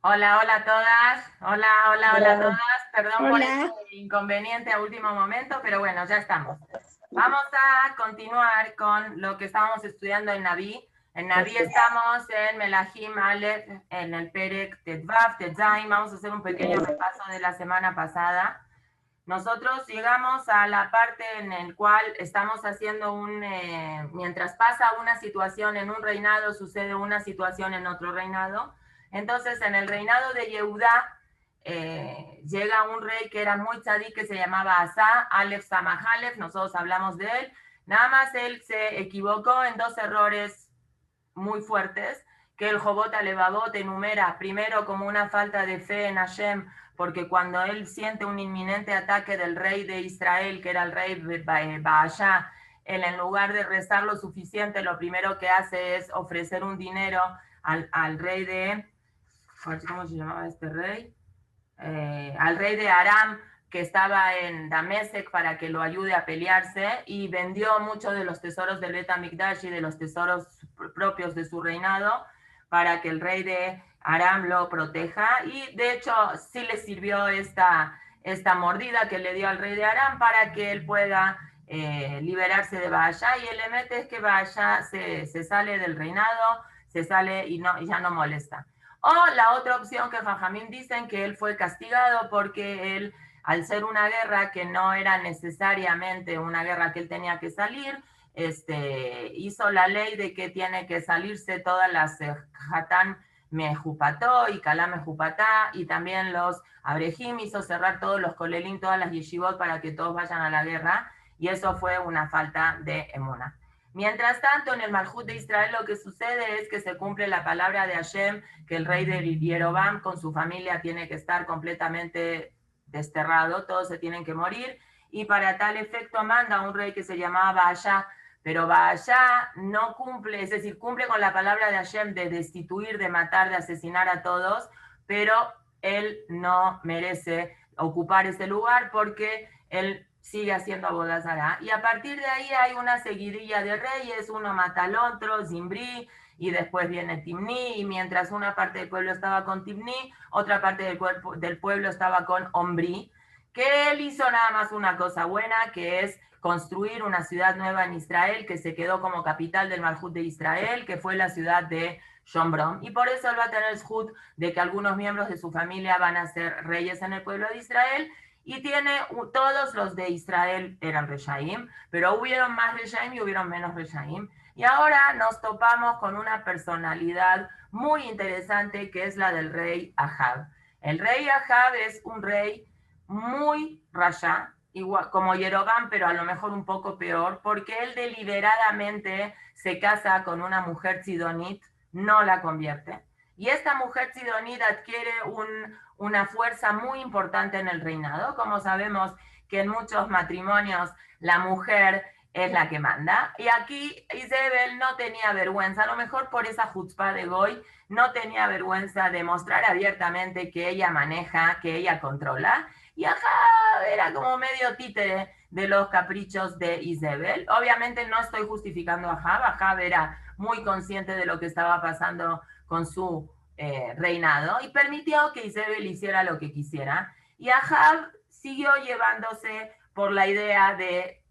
Hola, hola a todas. Hola, hola, hola a Hola. todas. Perdón por este Hola. inconveniente a último momento, pero bueno, ya estamos. Vamos a continuar con lo que estábamos estudiando en Naví. En Naví estamos en Melahim Aleph, en el Perek Tetvav, Tetzain. Vamos a hacer un pequeño repaso de la semana pasada. Nosotros llegamos a la parte en la cual estamos haciendo mientras pasa una situación en un reinado, sucede una situación en otro reinado. Entonces, en el reinado de Yehudá, llega un rey que era muy tzadí, que se llamaba Asa, Aleph Samach Aleph, nosotros hablamos de él. Nada más él se equivocó en dos errores muy fuertes, que el Jobot Alevavot enumera primero como una falta de fe en Hashem, porque cuando él siente un inminente ataque del rey de Israel, que era el rey Baasha, él en lugar de rezar lo suficiente, lo primero que hace es ofrecer un dinero al rey de, ¿cómo se llamaba este rey? Al rey de Aram, que estaba en Damesek, para que lo ayude a pelearse, y vendió muchos de los tesoros del Bet HaMikdash y de los tesoros propios de su reinado para que el rey de Aram lo proteja. Y de hecho sí le sirvió esta mordida que le dio al rey de Aram para que él pueda liberarse de Baasha. Y el emete es que Baasha se sale del reinado, se sale y ya no molesta. O la otra opción que Jajamín dicen que él fue castigado porque él, al ser una guerra que no era necesariamente una guerra que él tenía que salir, hizo la ley de que tiene que salirse todas las Hatán Mejupató y Kalá Mejupatá, y también los Abrejim hizo cerrar todos los Kolelín, todas las Yeshivot para que todos vayan a la guerra, y eso fue una falta de emuna. Mientras tanto, en el Malhut de Israel lo que sucede es que se cumple la palabra de Hashem, que el rey de Yerobam con su familia tiene que estar completamente desterrado, todos se tienen que morir, y para tal efecto manda a un rey que se llamaba Baasha, pero Baasha no cumple, es decir, cumple con la palabra de Hashem de destituir, de matar, de asesinar a todos, pero él no merece ocupar ese lugar porque él sigue haciendo abodazara. Y a partir de ahí hay una seguidilla de reyes, uno mata al otro, Zimbri, y después viene Timni, y mientras una parte del pueblo estaba con Timni, otra parte del pueblo estaba con Omri, que él hizo nada más una cosa buena, que es construir una ciudad nueva en Israel, que se quedó como capital del Malhut de Israel, que fue la ciudad de Shombrom. Y por eso él va a tener el shut de que algunos miembros de su familia van a ser reyes en el pueblo de Israel, y todos los de Israel eran Reshaim, pero hubieron más Reshaim y hubieron menos Reshaim. Y ahora nos topamos con una personalidad muy interesante, que es la del rey Ahab. El rey Ahab es un rey muy rasha, igual como Yerobam, pero a lo mejor un poco peor, porque él deliberadamente se casa con una mujer tzidonit, no la convierte. Y esta mujer tzidonit adquiere una fuerza muy importante en el reinado. Como sabemos que en muchos matrimonios la mujer es la que manda. Y aquí Isabel no tenía vergüenza, a lo mejor por esa chutzpah de Goy, no tenía vergüenza de mostrar abiertamente que ella maneja, que ella controla. Y Ahab era como medio títere de los caprichos de Isabel. Obviamente no estoy justificando a Ahab, Ahab era muy consciente de lo que estaba pasando con su reinado y permitió que Isabel hiciera lo que quisiera. Y Ahab siguió llevándose por la idea de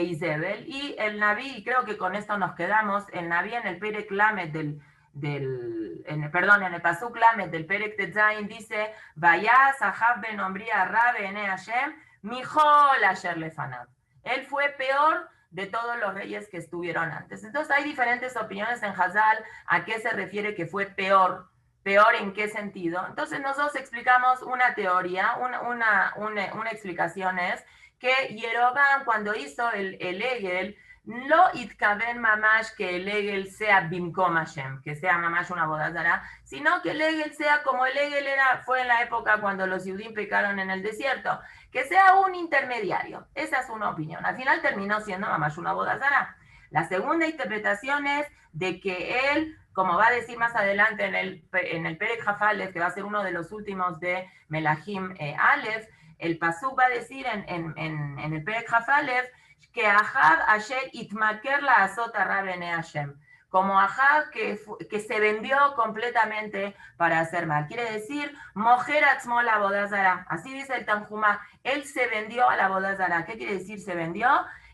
Isabel, y el Naví, y creo que con esto nos quedamos, el Naví en el Perek Lamed en el Pasuk Lamed del Perek Tetzain dice: Vayas Ahab ben Omri Arra bene Hashem Mijol asher lefanab. Él fue peor de todos los reyes que estuvieron antes. Entonces hay diferentes opiniones en Hazal a qué se refiere que fue peor. ¿Peor en qué sentido? Entonces nosotros explicamos una teoría, una explicación es que Yerobam, cuando hizo el Egel, no itkaben mamash que el Egel sea bimkom Hashem, que sea mamash una bodazara, sino que el Egel sea como el Egel fue en la época cuando los Yudim pecaron en el desierto, que sea un intermediario. Esa es una opinión. Al final terminó siendo mamash una bodazara. La segunda interpretación es de que él, como va a decir más adelante en el Perek Hafalef, que va a ser uno de los últimos de Melahim Aleph, el Pasuk va a decir en el Perek Hafalef que Ahab Asher Itmaker la Azot Arra Bene Hashem. como Ahab, que se vendió completamente para hacer mal. Quiere decir, Mojer atzmo la bodazara. Así dice el Tanjumá, él se vendió a la bodazara. ¿Qué quiere decir se vendió?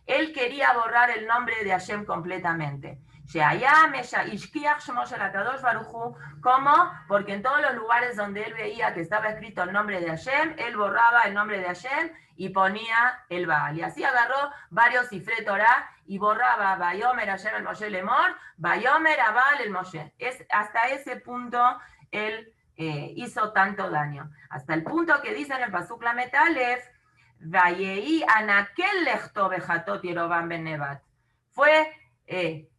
Él quería borrar el nombre de Hashem completamente. ¿Cómo? Porque en todos los lugares donde él veía que estaba escrito el nombre de Hashem, él borraba el nombre de Hashem y ponía el Baal. Y así agarró varios Sifrei Torah y borraba Bayomer Hashem el Moshe Lemor, Bayomer Abal el Moshe. Hasta ese punto él hizo tanto daño. Hasta el punto que dicen en Pasuk Lamet Alef, Vayei anakel lechto bejatot Yerobam ben Nebat. Fue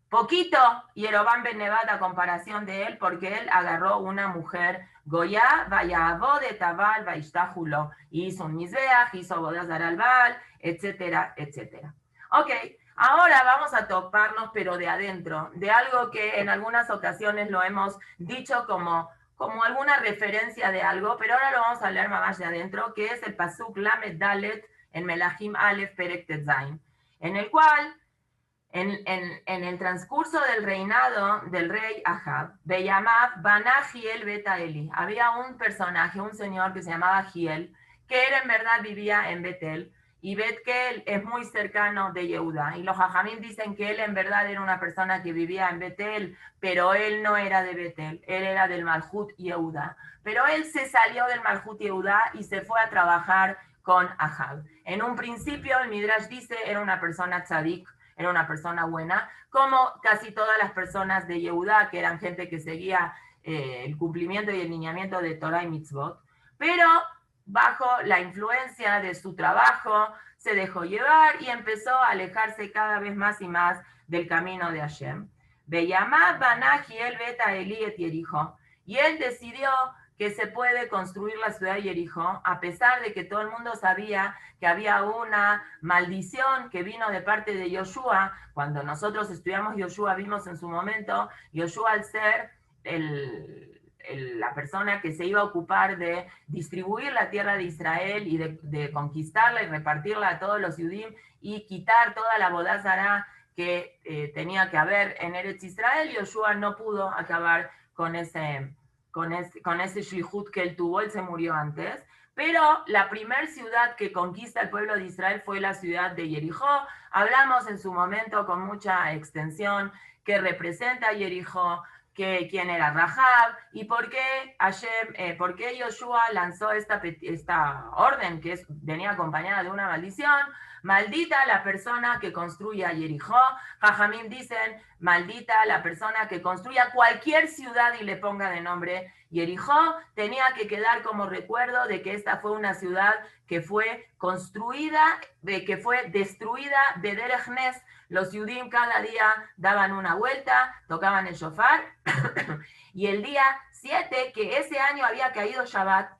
poquito Yerobam ben Nebat a comparación de él, porque él agarró una mujer Goya, vayavó de Tabal, vaishtajulo, hizo un misbeach, hizo bodas al Baal, etcétera, etcétera. Ok, ahora vamos a toparnos, pero de adentro, de algo que en algunas ocasiones lo hemos dicho como alguna referencia de algo, pero ahora lo vamos a leer más de adentro, que es el Pasuk Lamed Dalet en Melahim Aleph Perek Tetzain, en el cual, en el transcurso del reinado del rey Ahab, Beyamav Bana Giel Beta Eli, había un personaje, un señor que se llamaba Giel, que él en verdad vivía en Betel, y Betkel es muy cercano de Yehuda. Y los Jajamim dicen que él en verdad era una persona que vivía en Betel, pero él no era de Betel, él era del Malhut Yehuda. Pero él se salió del Malhut Yehuda y se fue a trabajar con Ahab. En un principio, el Midrash dice, era una persona tzadik, era una persona buena, como casi todas las personas de Yehuda, que eran gente que seguía el cumplimiento y el lineamiento de Torah y Mitzvot. Pero bajo la influencia de su trabajo, se dejó llevar y empezó a alejarse cada vez más y más del camino de Hashem. Y él decidió que se puede construir la ciudad de Jericó, a pesar de que todo el mundo sabía que había una maldición que vino de parte de Yoshua. Cuando nosotros estudiamos Yoshua, vimos en su momento, Yoshua al ser la persona que se iba a ocupar de distribuir la tierra de Israel y de conquistarla y repartirla a todos los Yudim y quitar toda la bodá zará que tenía que haber en Eretz Israel, Yoshua no pudo acabar con ese shlichut que él tuvo, él se murió antes. Pero la primera ciudad que conquista el pueblo de Israel fue la ciudad de Jericó. Hablamos en su momento con mucha extensión que representa a Jericó, que quién era Rahab y por qué Yoshua lanzó esta orden que venía acompañada de una maldición. Maldita la persona que construya Jericó. Jajamim dicen, maldita la persona que construya cualquier ciudad y le ponga de nombre Jericó. Tenía que quedar como recuerdo de que esta fue una ciudad que fue construida, que fue destruida de Derech Nes. Los Yudim cada día daban una vuelta, tocaban el shofar, y el día 7, que ese año había caído Shabbat,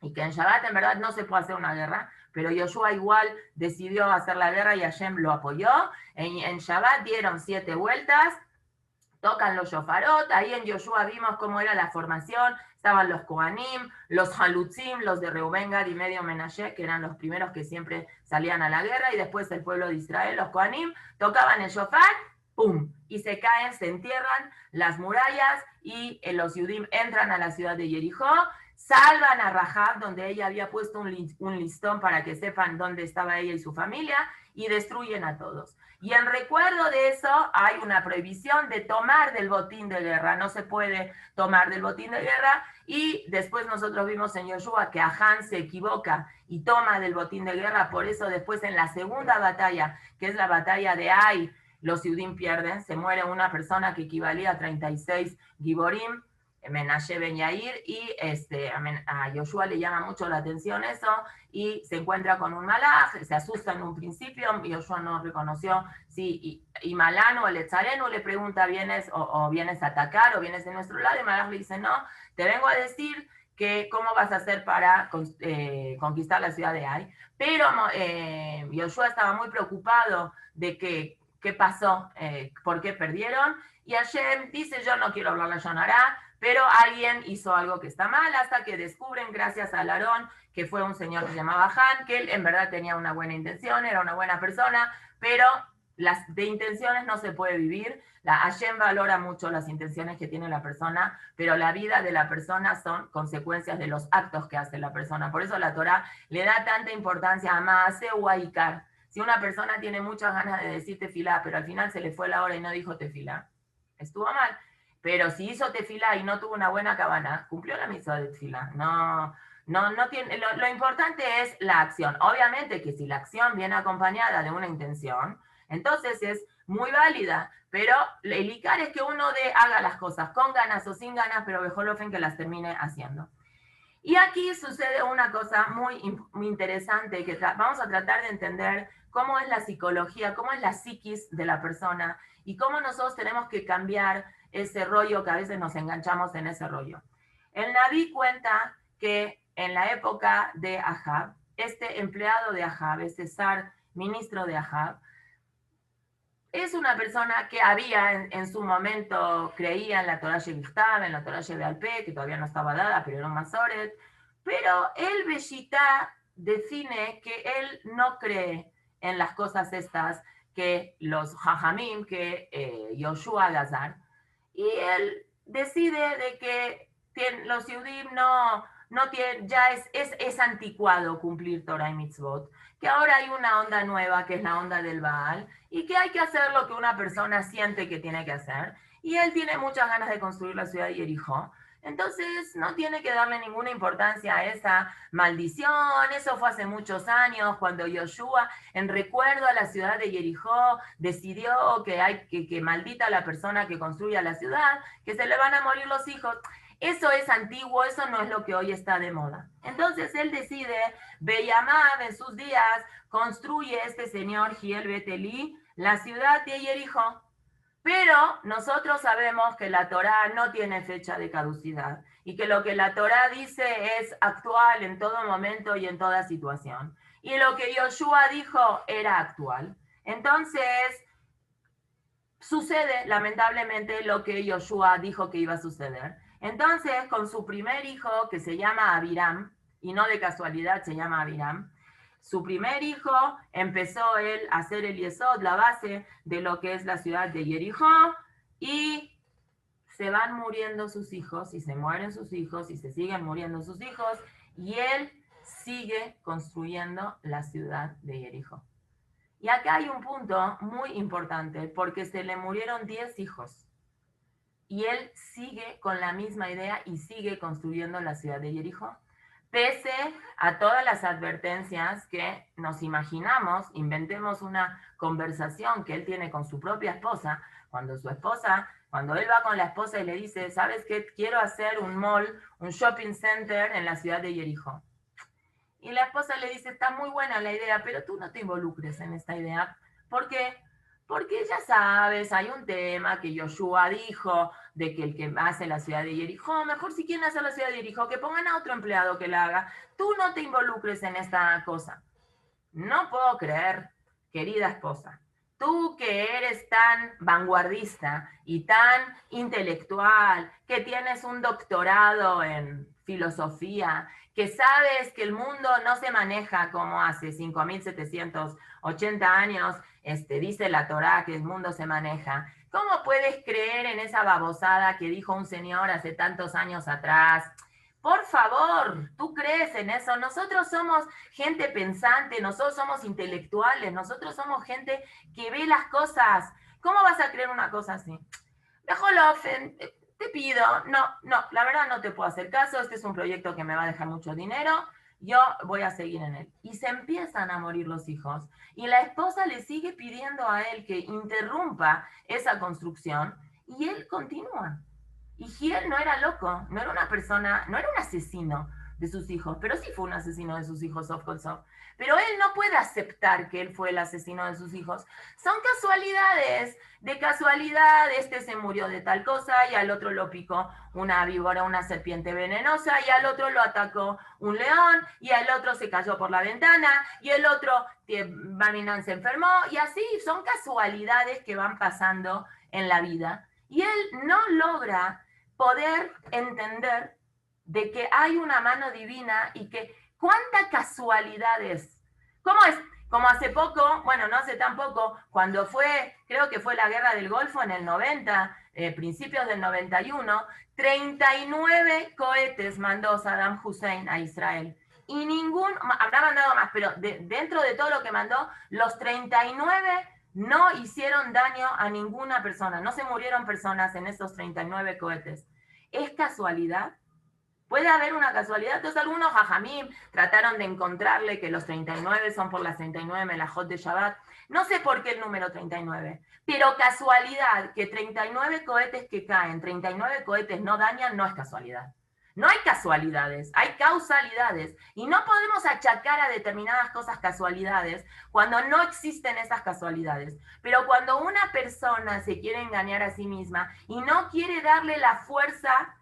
y que en Shabbat en verdad no se puede hacer una guerra, pero Yoshua igual decidió hacer la guerra y Hashem lo apoyó. En Shabbat dieron 7 vueltas, tocan los shofarot, ahí en Yoshua vimos cómo era la formación, estaban los Kohanim, los Halutzim, los de Reuben, Gad y medio Menashe, que eran los primeros que siempre salían a la guerra, y después el pueblo de Israel, los Kohanim, tocaban el shofar, ¡pum! Y se caen, se entierran las murallas, y los Yudim entran a la ciudad de Jericó, salvan a Rahab, donde ella había puesto un listón para que sepan dónde estaba ella y su familia, y destruyen a todos. Y en recuerdo de eso hay una prohibición de tomar del botín de guerra, no se puede tomar del botín de guerra, y después nosotros vimos en Yoshua que Ahán se equivoca y toma del botín de guerra, por eso después en la segunda batalla, que es la batalla de Ai, los Yudim pierden, se muere una persona que equivalía a 36 Giborim, Menashe Ben Yair, y a Yoshua le llama mucho la atención eso, y se encuentra con un malaj, se asusta en un principio, Yoshua no reconoció si y Malán o el Etzarenu le pregunta, ¿vienes o vienes a atacar o vienes de nuestro lado? Y Malaj le dice, no, te vengo a decir que cómo vas a hacer para conquistar la ciudad de Ai. Pero Yoshua estaba muy preocupado de qué pasó, por qué perdieron, y Hashem dice, yo no quiero hablar la Yonará, pero alguien hizo algo que está mal, hasta que descubren, gracias a Aarón, que fue un señor que se llamaba Han, que él en verdad tenía una buena intención, era una buena persona, pero de intenciones no se puede vivir. Hashem valora mucho las intenciones que tiene la persona, pero la vida de la persona son consecuencias de los actos que hace la persona. Por eso la Torá le da tanta importancia a Maaseh Uaikar. Si una persona tiene muchas ganas de decir tefilá, pero al final se le fue la hora y no dijo tefilá, estuvo mal. Pero si hizo tefilá y no tuvo una buena cabana, cumplió la misa de tefilá. No tiene, lo importante es la acción. Obviamente que si la acción viene acompañada de una intención, entonces es muy válida. Pero el icar es que uno haga las cosas con ganas o sin ganas, pero Bejolofen que las termine haciendo. Y aquí sucede una cosa muy interesante que vamos a tratar de entender cómo es la psicología, cómo es la psiquis de la persona y cómo nosotros tenemos que cambiar ese rollo que a veces nos enganchamos en ese rollo. El Naví cuenta que en la época de Ahab, este empleado de Ahab, este zar, ministro de Ahab, es una persona que había en su momento, creía en la Torah Shevichtav, en la Torah Shebealpé, que todavía no estaba dada, pero era un Masoret, pero el Beshitá define que él no cree en las cosas estas que los Jajamim, que Yoshua Gazar, y él decide de que los Yudim no tienen, ya es anticuado cumplir Torah y Mitzvot, que ahora hay una onda nueva que es la onda del Baal, y que hay que hacer lo que una persona siente que tiene que hacer, y él tiene muchas ganas de construir la ciudad de Jericó, entonces no tiene que darle ninguna importancia a esa maldición. Eso fue hace muchos años cuando Yoshua, en recuerdo a la ciudad de Jericó, decidió que hay que maldita la persona que construya la ciudad, que se le van a morir los hijos. Eso es antiguo, eso no es lo que hoy está de moda. Entonces él decide, Beyamab en sus días, construye este señor Giel Beteli la ciudad de Jericó. Pero nosotros sabemos que la Torá no tiene fecha de caducidad y que lo que la Torá dice es actual en todo momento y en toda situación. Y lo que Yoshua dijo era actual. Entonces, sucede lamentablemente lo que Yoshua dijo que iba a suceder. Entonces, con su primer hijo, que se llama Abiram, y no de casualidad se llama Abiram, su primer hijo empezó él a hacer el Yesod, la base de lo que es la ciudad de Jericó, y se van muriendo sus hijos, y se mueren sus hijos, y se siguen muriendo sus hijos, y él sigue construyendo la ciudad de Jericó. Y acá hay un punto muy importante, porque se le murieron 10 hijos, y él sigue con la misma idea y sigue construyendo la ciudad de Jericó. Pese a todas las advertencias que nos imaginamos, inventemos una conversación que él tiene con su propia esposa, cuando él va con la esposa y le dice, ¿sabes qué? Quiero hacer un mall, un shopping center en la ciudad de Jericó. Y la esposa le dice, está muy buena la idea, pero tú no te involucres en esta idea. ¿Por qué? Porque ya sabes, hay un tema que Yoshua dijo de que el que hace la ciudad de Jericó, mejor si quieren hacer la ciudad de Jericó, que pongan a otro empleado que la haga. Tú no te involucres en esta cosa. No puedo creer, querida esposa, tú que eres tan vanguardista y tan intelectual, que tienes un doctorado en filosofía, que sabes que el mundo no se maneja como hace 5.780 años, dice la Torá que el mundo se maneja. ¿Cómo puedes creer en esa babosada que dijo un señor hace tantos años atrás? Por favor, ¿tú crees en eso? Nosotros somos gente pensante, nosotros somos intelectuales, nosotros somos gente que ve las cosas. ¿Cómo vas a creer una cosa así? Bejolofen, te pido, no, la verdad no te puedo hacer caso, este es un proyecto que me va a dejar mucho dinero, yo voy a seguir en él. Y se empiezan a morir los hijos. Y la esposa le sigue pidiendo a él que interrumpa esa construcción y él continúa. Y Giel no era loco, no era una persona, no era un asesino de sus hijos, pero sí fue un asesino de sus hijos, Sof Kol Sof. Pero él no puede aceptar que él fue el asesino de sus hijos. Son casualidades. De casualidad, este se murió de tal cosa y al otro lo picó una víbora, una serpiente venenosa, y al otro lo atacó un león, y al otro se cayó por la ventana, y el otro, Barminan, se enfermó, y así son casualidades que van pasando en la vida. Y él no logra poder entender de que hay una mano divina y que cuánta casualidad es. ¿Cómo es Como hace poco, bueno, no hace tan poco, cuando fue, creo que fue la guerra del Golfo en el 90, principios del 91, 39 cohetes mandó Saddam Hussein a Israel. Y habrá mandado más, pero dentro de todo lo que mandó, los 39 no hicieron daño a ninguna persona, no se murieron personas en esos 39 cohetes. ¿Es casualidad? Puede haber una casualidad. Entonces algunos jajamim trataron de encontrarle que los 39 son por las 39 melajot de Shabbat. No sé por qué el número 39, pero casualidad que 39 cohetes que caen, 39 cohetes no dañan, no es casualidad. No hay casualidades, hay causalidades. Y no podemos achacar a determinadas cosas casualidades cuando no existen esas casualidades. Pero cuando una persona se quiere engañar a sí misma y no quiere darle la fuerza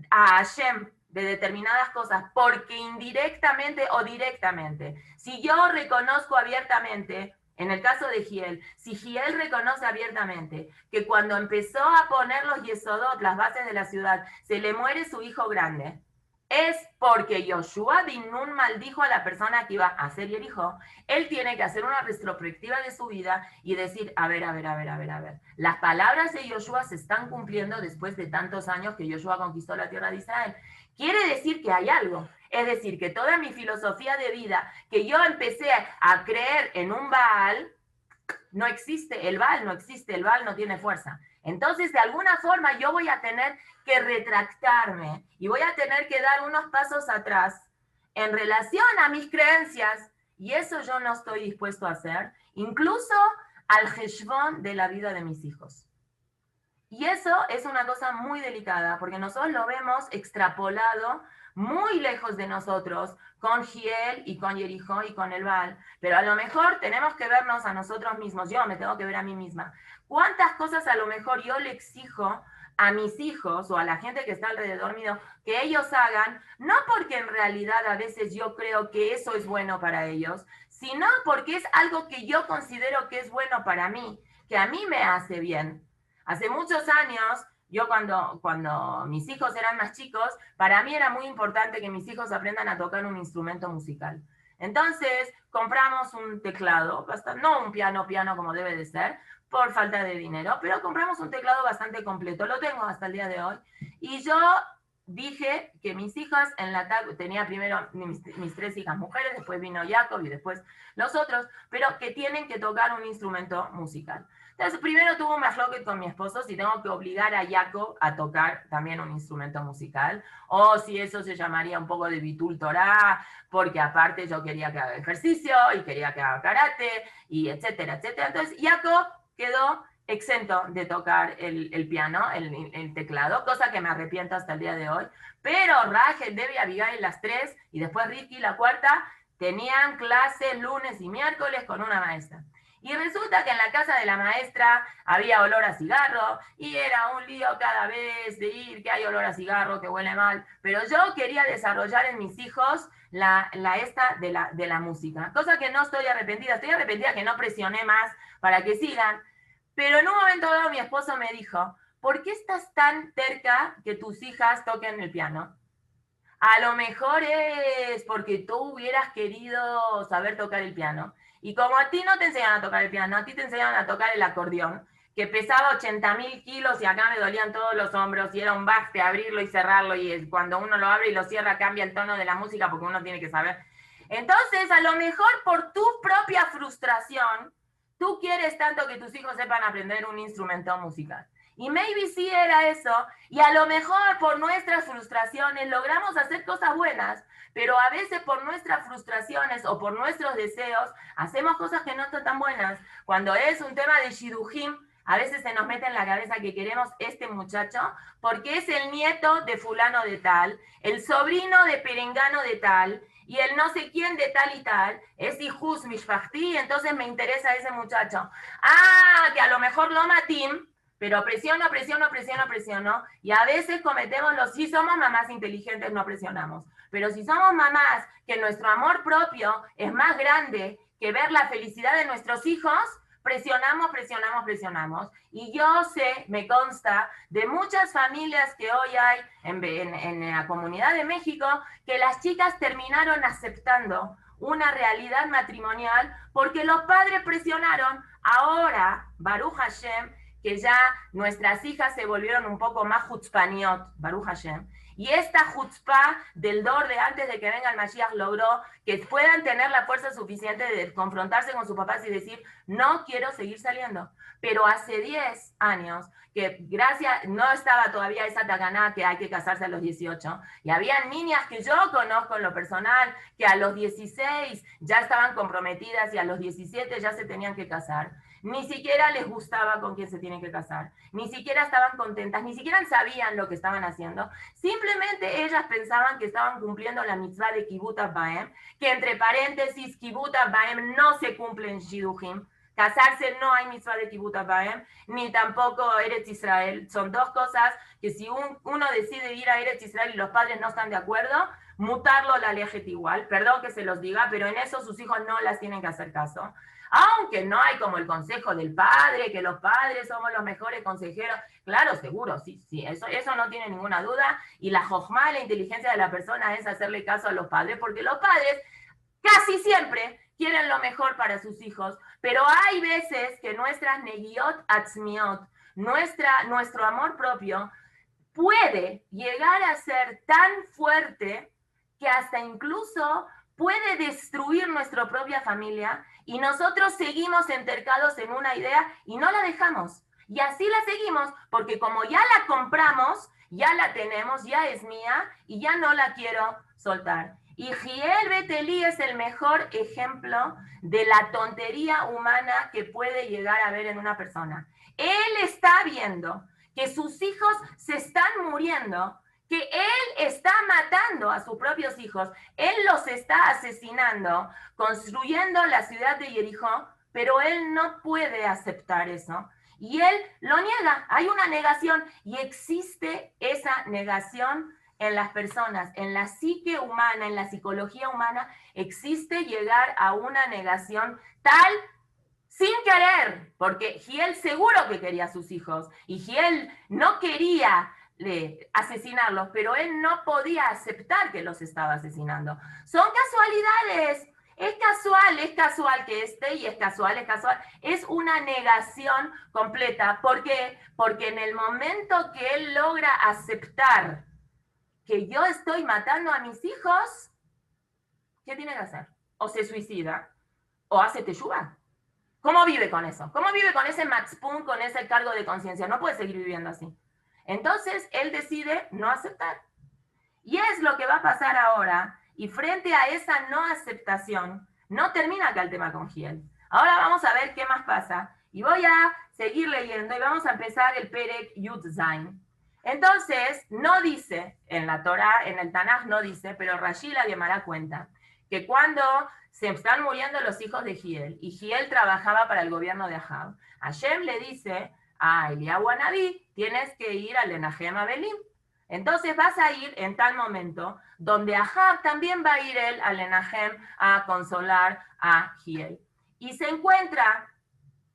a Hashem de determinadas cosas, porque indirectamente o directamente, si yo reconozco abiertamente, en el caso de Giel, si Giel reconoce abiertamente que cuando empezó a poner los Yesodot, las bases de la ciudad, se le muere su hijo grande, es porque Yoshua bin Nun maldijo a la persona que iba a ser el hijo. Él tiene que hacer una retrospectiva de su vida y decir, a ver. Las palabras de Yoshua se están cumpliendo después de tantos años que Yoshua conquistó la tierra de Israel. Quiere decir que hay algo. Es decir, que toda mi filosofía de vida, que yo empecé a creer en un Baal, no existe, el Baal no existe, el Baal no tiene fuerza. Entonces, de alguna forma, yo voy a tener que retractarme y voy a tener que dar unos pasos atrás en relación a mis creencias, y eso yo no estoy dispuesto a hacer, incluso al heshbon de la vida de mis hijos. Y eso es una cosa muy delicada, porque nosotros lo vemos extrapolado muy lejos de nosotros, con Giel y con Jericó y con el Baal, pero a lo mejor tenemos que vernos a nosotros mismos, yo me tengo que ver a mí misma. ¿Cuántas cosas a lo mejor yo le exijo a mis hijos o a la gente que está alrededor mío que ellos hagan, no porque en realidad a veces yo creo que eso es bueno para ellos, sino porque es algo que yo considero que es bueno para mí, que a mí me hace bien? Hace muchos años, yo cuando mis hijos eran más chicos, para mí era muy importante que mis hijos aprendan a tocar un instrumento musical. Entonces compramos un teclado, no un piano como debe de ser, por falta de dinero, pero compramos un teclado bastante completo, lo tengo hasta el día de hoy, y yo dije que mis hijas en la tarde, tenía primero mis 3 hijas mujeres, después vino Jacob y después los otros, pero que tienen que tocar un instrumento musical. Entonces, primero tuve un mafloquet con mi esposo si tengo que obligar a Jacob a tocar también un instrumento musical, o si eso se llamaría un poco de Bitul Torah, porque aparte yo quería que haga ejercicio y quería que haga karate, y etcétera, etcétera. Entonces, Jacob quedó exento de tocar el piano, el teclado, cosa que me arrepiento hasta el día de hoy. Pero Rachel, Debbie, Abigail, las 3, y después Ricky, la 4, tenían clase lunes y miércoles con una maestra. Y resulta que en la casa de la maestra había olor a cigarro y era un lío cada vez de ir, que hay olor a cigarro, que huele mal. Pero yo quería desarrollar en mis hijos la esta de la música, cosa que no estoy arrepentida. Estoy arrepentida que no presioné más para que sigan. Pero en un momento dado mi esposo me dijo, ¿por qué estás tan terca que tus hijas toquen el piano? A lo mejor es porque tú hubieras querido saber tocar el piano. Y como a ti no te enseñan a tocar el piano, a ti te enseñan a tocar el acordeón, que pesaba 80.000 kilos y acá me dolían todos los hombros y era un baste abrirlo y cerrarlo y cuando uno lo abre y lo cierra cambia el tono de la música porque uno tiene que saber. Entonces, a lo mejor por tu propia frustración, tú quieres tanto que tus hijos sepan aprender un instrumento musical. Y maybe sí era eso, y a lo mejor por nuestras frustraciones logramos hacer cosas buenas, pero a veces por nuestras frustraciones o por nuestros deseos hacemos cosas que no están tan buenas. Cuando es un tema de shidujim, a veces se nos mete en la cabeza que queremos este muchacho porque es el nieto de fulano de tal, el sobrino de perengano de tal, y el no sé quién de tal y tal, es hijus mishpachti, entonces me interesa ese muchacho. Ah, que a lo mejor lo matim, pero presiono, y a veces cometemos si somos mamás inteligentes, no presionamos. Pero si somos mamás que nuestro amor propio es más grande que ver la felicidad de nuestros hijos, presionamos. Y yo sé, me consta, de muchas familias que hoy hay en la comunidad de México, que las chicas terminaron aceptando una realidad matrimonial porque los padres presionaron. Ahora, Baruch Hashem, que ya nuestras hijas se volvieron un poco más chutzpaniot, Baruch Hashem, y esta chutzpah del dor de antes de que venga el Mashiach logró que puedan tener la fuerza suficiente de confrontarse con sus papás y decir, no quiero seguir saliendo. Pero hace 10 años, que gracias, no estaba todavía esa takaná que hay que casarse a los 18, y había niñas que yo conozco en lo personal, que a los 16 ya estaban comprometidas y a los 17 ya se tenían que casar. Ni siquiera les gustaba con quién se tienen que casar, ni siquiera estaban contentas, ni siquiera sabían lo que estaban haciendo. Simplemente ellas pensaban que estaban cumpliendo la mitzvah de Kibbutz Baem, que entre paréntesis, Kibbutz Baem no se cumple en Shidduchim. Casarse no hay mitzvah de Kibbutz Baem, ni tampoco Eretz Israel. Son dos cosas que si uno decide ir a Eretz Israel y los padres no están de acuerdo, mutarlo la lejet igual. Perdón que se los diga, pero en eso sus hijos no las tienen que hacer caso. Aunque no hay como el consejo del padre, que los padres somos los mejores consejeros. Claro, seguro, sí, eso no tiene ninguna duda. Y la jochma, la inteligencia de la persona es hacerle caso a los padres, porque los padres casi siempre quieren lo mejor para sus hijos, pero hay veces que nuestras negiot atzmiot, nuestro amor propio, puede llegar a ser tan fuerte que hasta incluso puede destruir nuestra propia familia y nosotros seguimos entercados en una idea y no la dejamos. Y así la seguimos porque como ya la compramos, ya la tenemos, ya es mía y ya no la quiero soltar. Y Giel Beteli es el mejor ejemplo de la tontería humana que puede llegar a haber en una persona. Él está viendo que sus hijos se están muriendo, que él está matando a sus propios hijos, él los está asesinando, construyendo la ciudad de Jericó, pero él no puede aceptar eso. Y él lo niega, hay una negación, y existe esa negación en las personas, en la psique humana, en la psicología humana, existe llegar a una negación tal sin querer, porque Giel seguro que quería a sus hijos, y Giel no quería asesinarlos, pero él no podía aceptar que los estaba asesinando. Son casualidades. Es casual que esté y es casual. Es una negación completa. ¿Por qué? Porque en el momento que él logra aceptar que yo estoy matando a mis hijos, ¿qué tiene que hacer? O se suicida, o hace teshuva. ¿Cómo vive con eso? ¿Cómo vive con ese matzpun, con ese cargo de conciencia? No puede seguir viviendo así. Entonces, él decide no aceptar. Y es lo que va a pasar ahora. Y frente a esa no aceptación, no termina acá el tema con Giel. Ahora vamos a ver qué más pasa. Y voy a seguir leyendo y vamos a empezar el Perek Yud Zain. Entonces, no dice, en la Torah, en el Tanaj no dice, pero Rashi la Gemara cuenta, que cuando se están muriendo los hijos de Giel, y Giel trabajaba para el gobierno de Ahab, Hashem le dice a Eliyahu Anabí, tienes que ir al Enahem Abelim. Entonces vas a ir en tal momento donde Ahab también va a ir él al Enahem a consolar a Giel. Y se encuentra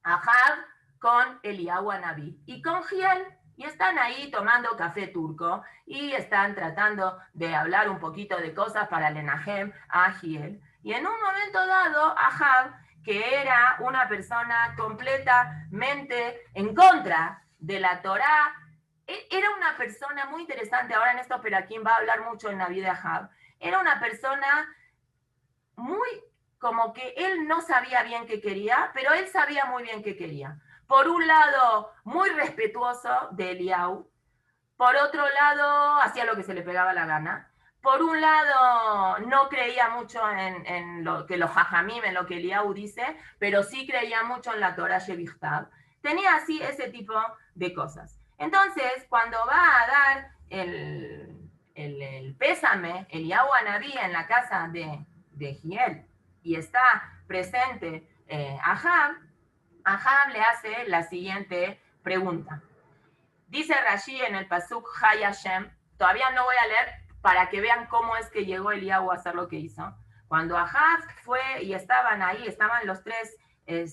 Ahab con Eliyahu Anabí y con Giel. Y están ahí tomando café turco y están tratando de hablar un poquito de cosas para el Enahem a Giel. Y en un momento dado, Ahab, que era una persona completamente en contra de la Torá, era una persona muy interesante. Ahora en esto, pero aquí va a hablar mucho en la vida de Ahab. Era una persona muy como que él no sabía bien qué quería, pero él sabía muy bien qué quería. Por un lado, muy respetuoso de Eliyahu. Por otro lado, hacía lo que se le pegaba la gana. Por un lado, no creía mucho en lo que los hajamim, en lo que Eliyahu dice, pero sí creía mucho en la Torah Shevichtav. Tenía así ese tipo de cosas. Entonces, cuando va a dar el pésame, Eliyahu Anabí en la casa de Giel, y está presente Ahab le hace la siguiente pregunta. Dice Rashi en el pasuk Hay Hashem, todavía no voy a leer para que vean cómo es que llegó Eliyahu a hacer lo que hizo. Cuando Ahab fue y estaban ahí, estaban los tres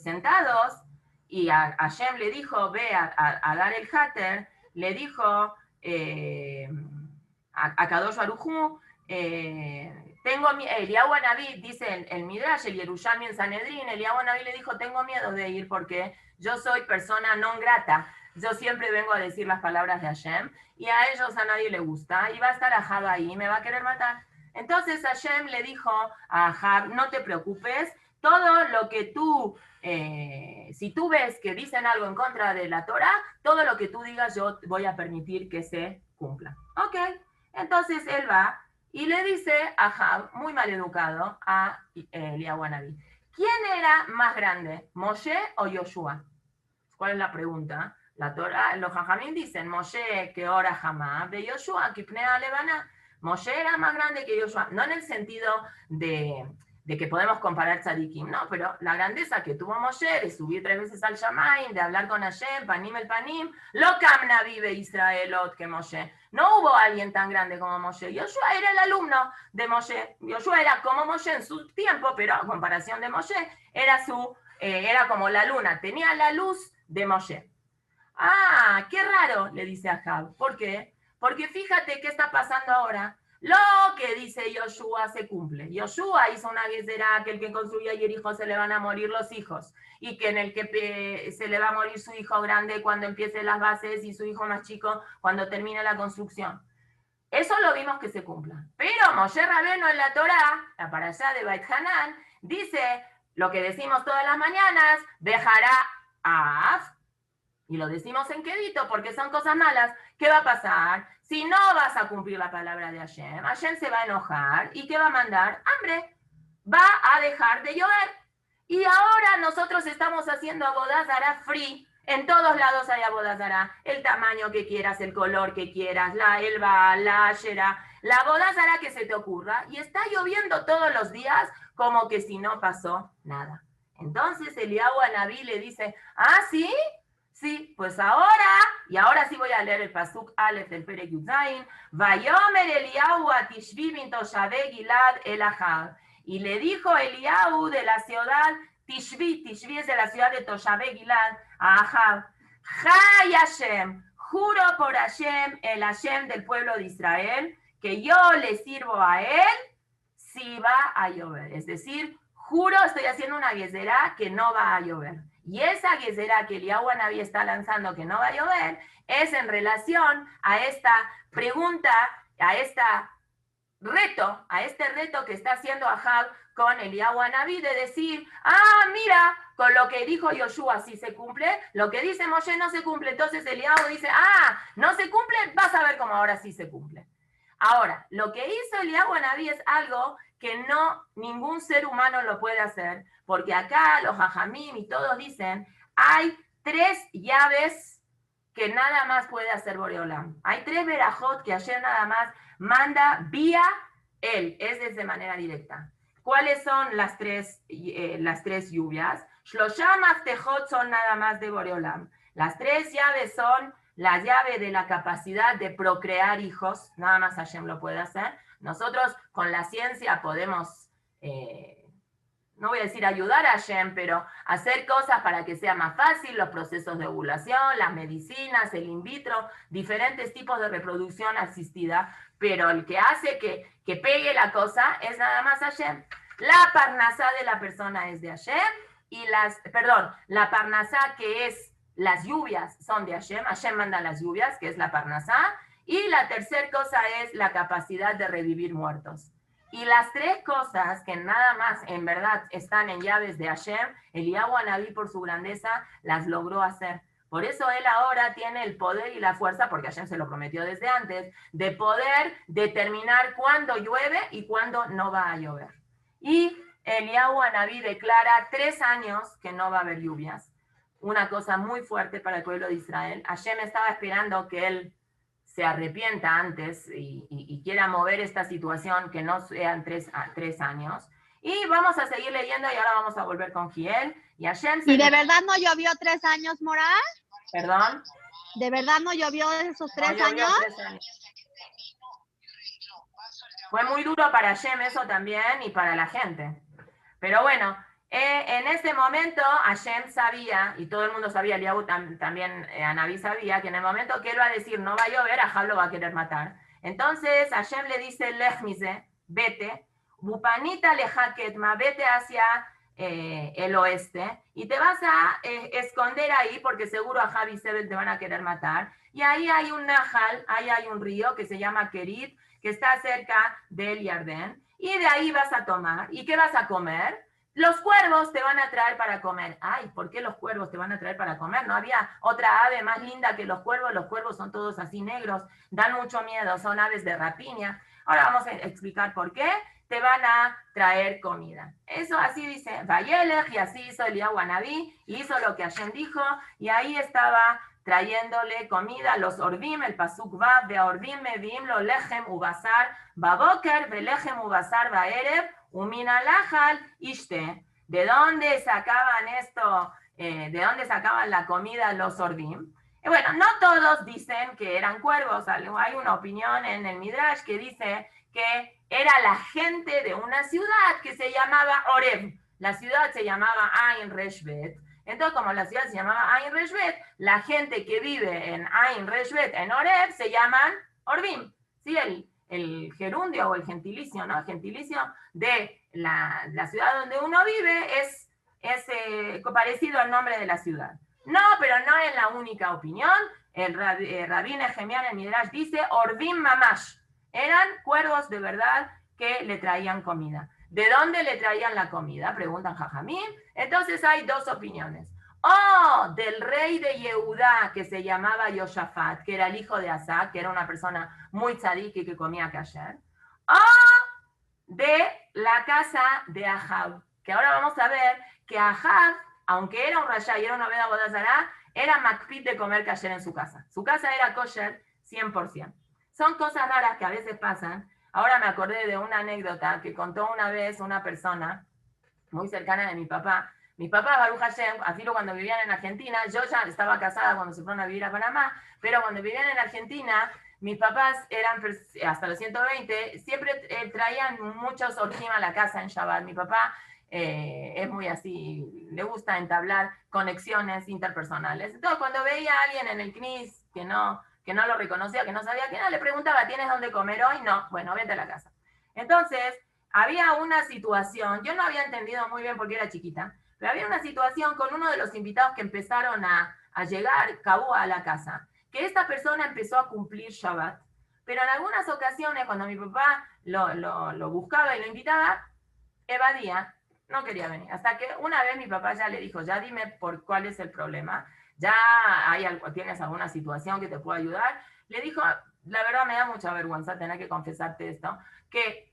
sentados, y a Hashem le dijo, ve a dar el hater, le dijo a Kadosh Baruj Hu, Eliyahu Anabí, dice el Midrash, el Yerushalmi en Sanedrín, Eliyahu Anabí le dijo, tengo miedo de ir porque yo soy persona non grata. Yo siempre vengo a decir las palabras de Hashem y a ellos a nadie le gusta y va a estar Ahab ahí y me va a querer matar. Entonces Hashem le dijo a Ahab, no te preocupes, todo lo que tú, si tú ves que dicen algo en contra de la Torah, todo lo que tú digas yo voy a permitir que se cumpla. Ok, entonces él va y le dice a Ahab, muy mal educado, a Eliyahu Anabí, ¿quién era más grande, Moshe o Yoshua? ¿Cuál es la pregunta? La Torah, los Jajamín dicen, Moshe que ora jamás, de Yoshua que pnea levana. Moshe era más grande que Yoshua, no en el sentido de que podemos comparar tzadikim, no, pero la grandeza que tuvo Moshe de subir 3 veces al Shamayim, de hablar con Hashem, panim el panim, lo kamna vive Israelot que Moshe. No hubo alguien tan grande como Moshe. Yoshua era el alumno de Moshe. Yoshua era como Moshe en su tiempo, pero a comparación de Moshe, era como la luna, tenía la luz de Moshe. Ah, qué raro, le dice a Ahab. ¿Por qué? Porque fíjate qué está pasando ahora. Lo que dice Yoshua se cumple. Yoshua hizo una gezerá que el que construya Jericó se le van a morir los hijos y que en el que se le va a morir su hijo grande cuando empiece las bases y su hijo más chico cuando termine la construcción. Eso lo vimos que se cumpla. Pero Moshe Rabeno en la Torá, la parashá de Beit Hanan, dice lo que decimos todas las mañanas, dejará a y lo decimos en quedito porque son cosas malas. ¿Qué va a pasar? Si no vas a cumplir la palabra de Hashem, Hashem se va a enojar y ¿qué va a mandar? Hambre. Va a dejar de llover. Y ahora nosotros estamos haciendo Avodah Zará free. En todos lados hay Avodah Zará. El tamaño que quieras, el color que quieras, la elba, la ashera, la Avodah Zará que se te ocurra. Y está lloviendo todos los días como que si no pasó nada. Entonces Eliyahu Anabí le dice, ¿ah, sí? Sí, pues ahora, y ahora sí voy a leer el Pasuk Aleph del Perek Yudzayin, Vayomer Eliyahu a Tishvi bin Toshavei Gilad el Ahab. Y le dijo Eliyahu de la ciudad Tishvi es de la ciudad de Toshavei Gilad, a Ahab, Jai Hashem, juro por Hashem, el Hashem del pueblo de Israel, que yo le sirvo a él si va a llover. Es decir, juro, estoy haciendo una gezerá que no va a llover. Y esa gezerá que Eliyahu Anabí está lanzando que no va a llover es en relación a esta pregunta, a este reto que está haciendo Ahab con Eliyahu Anabí de decir, ah, mira, con lo que dijo Yoshua sí se cumple, lo que dice Moshe no se cumple, entonces Eliyahu dice, ah, no se cumple, vas a ver cómo ahora sí se cumple. Ahora, lo que hizo Eliyahu Anabí es algo que ningún ser humano lo puede hacer, porque acá los Jajamim y todos dicen, hay 3 llaves que nada más puede hacer Boreolam. Hay 3 verajot que ayer nada más manda vía él, es de manera directa. ¿Cuáles son las 3 lluvias? Shloshá maftejot son nada más de Boreolam. Las 3 llaves son la llave de la capacidad de procrear hijos, nada más Hashem lo puede hacer. Nosotros con la ciencia podemos, no voy a decir ayudar a Hashem, pero hacer cosas para que sea más fácil, los procesos de ovulación, las medicinas, el in vitro, diferentes tipos de reproducción asistida, pero el que hace que pegue la cosa es nada más Hashem. La parnasá de la persona es de Hashem, y la parnasá que es las lluvias son de Hashem, Hashem manda las lluvias, que es la parnasá, y la tercera cosa es la capacidad de revivir muertos. Y las 3 cosas que nada más en verdad están en llaves de Hashem, Eliyahu Anabí por su grandeza las logró hacer. Por eso él ahora tiene el poder y la fuerza, porque Hashem se lo prometió desde antes, de poder determinar cuándo llueve y cuándo no va a llover. Y Eliyahu Anabí declara 3 años que no va a haber lluvias. Una cosa muy fuerte para el pueblo de Israel. Hashem estaba esperando que él se arrepienta antes y quiera mover esta situación, que no sean 3 años. Y vamos a seguir leyendo y ahora vamos a volver con Giel. ¿Y de verdad no llovió 3 años, Moral? ¿Perdón? ¿De verdad no llovió esos 3 años? 3 años? Fue muy duro para Hashem eso también y para la gente. Pero bueno, en ese momento Hashem sabía, y todo el mundo sabía, Eliyahu también Anabí sabía, que en el momento que él va a decir no va a llover, Ahab lo va a querer matar. Entonces Hashem le dice, Lech mize, vete, Bupanita lejaket, vete hacia el oeste, y te vas a esconder ahí, porque seguro a Javi y Sebel te van a querer matar, y ahí hay un Nahal, ahí hay un río que se llama Kerit, que está cerca del Yardén, y de ahí vas a tomar. ¿Y qué vas a comer? Los cuervos te van a traer para comer. Ay, ¿por qué los cuervos te van a traer para comer? ¿No había otra ave más linda que los cuervos? Los cuervos son todos así negros, dan mucho miedo, son aves de rapiña. Ahora vamos a explicar por qué te van a traer comida. Eso así dice Vayelech, y así hizo Eliyahu Anabí, y hizo lo que Hashem dijo, y ahí estaba trayéndole comida a los Orvim, el Pasuk Vav, de Orvim Mevim, lo Lechem Ubasar, Baboker, Belechem Ubasar, Baerev, Uminalajal, Ishte. ¿De dónde sacaban esto? ¿De dónde sacaban la comida los Orvim? Bueno, no todos dicen que eran cuervos. Hay una opinión en el Midrash que dice que era la gente de una ciudad que se llamaba Oreb. La ciudad se llamaba Ain Reshbet. Entonces, como la ciudad se llamaba Ain Reshbet, la gente que vive en Ain Reshbet, en Oreb, se llaman Orvim. ¿Sí? El gerundio o el gentilicio, ¿no? El gentilicio de la ciudad donde uno vive es parecido al nombre de la ciudad. No, pero no es la única opinión. El Rabí Nehemiah en el Midrash dice Orvim Mamash. Eran cuervos de verdad que le traían comida. ¿De dónde le traían la comida? Preguntan Jajamín. Entonces hay dos opiniones. O del rey de Yehudá, que se llamaba Yoshafat, que era el hijo de Asa, que era una persona muy tzadik y que comía kasher. O de la casa de Ahab, que ahora vamos a ver que Ahab, aunque era un rayá y era una veda bodazará, era makpid de comer kasher en su casa. Su casa era kosher 100%. Son cosas raras que a veces pasan. Ahora me acordé de una anécdota que contó una vez una persona muy cercana de mi papá. Mi papá, Baruch Hashem, así cuando vivían en Argentina, yo ya estaba casada cuando se fueron a vivir a Panamá, pero cuando vivían en Argentina, mis papás eran, hasta los 120, siempre traían muchos orjim a la casa en Shabbat. Mi papá es muy así, le gusta entablar conexiones interpersonales. Entonces, cuando veía a alguien en el CNIS que no lo reconocía, que no sabía quién era, le preguntaba, ¿tienes dónde comer hoy? No, bueno, vete a la casa. Entonces, había una situación, yo no había entendido muy bien porque era chiquita, pero había una situación con uno de los invitados que empezaron a llegar, Cabú, a la casa, que esta persona empezó a cumplir Shabbat, pero en algunas ocasiones, cuando mi papá lo buscaba y lo invitaba, evadía, no quería venir. Hasta que una vez mi papá ya le dijo, ya dime por cuál es el problema, ya tienes alguna situación que te pueda ayudar. Le dijo, la verdad me da mucha vergüenza tener que confesarte esto, que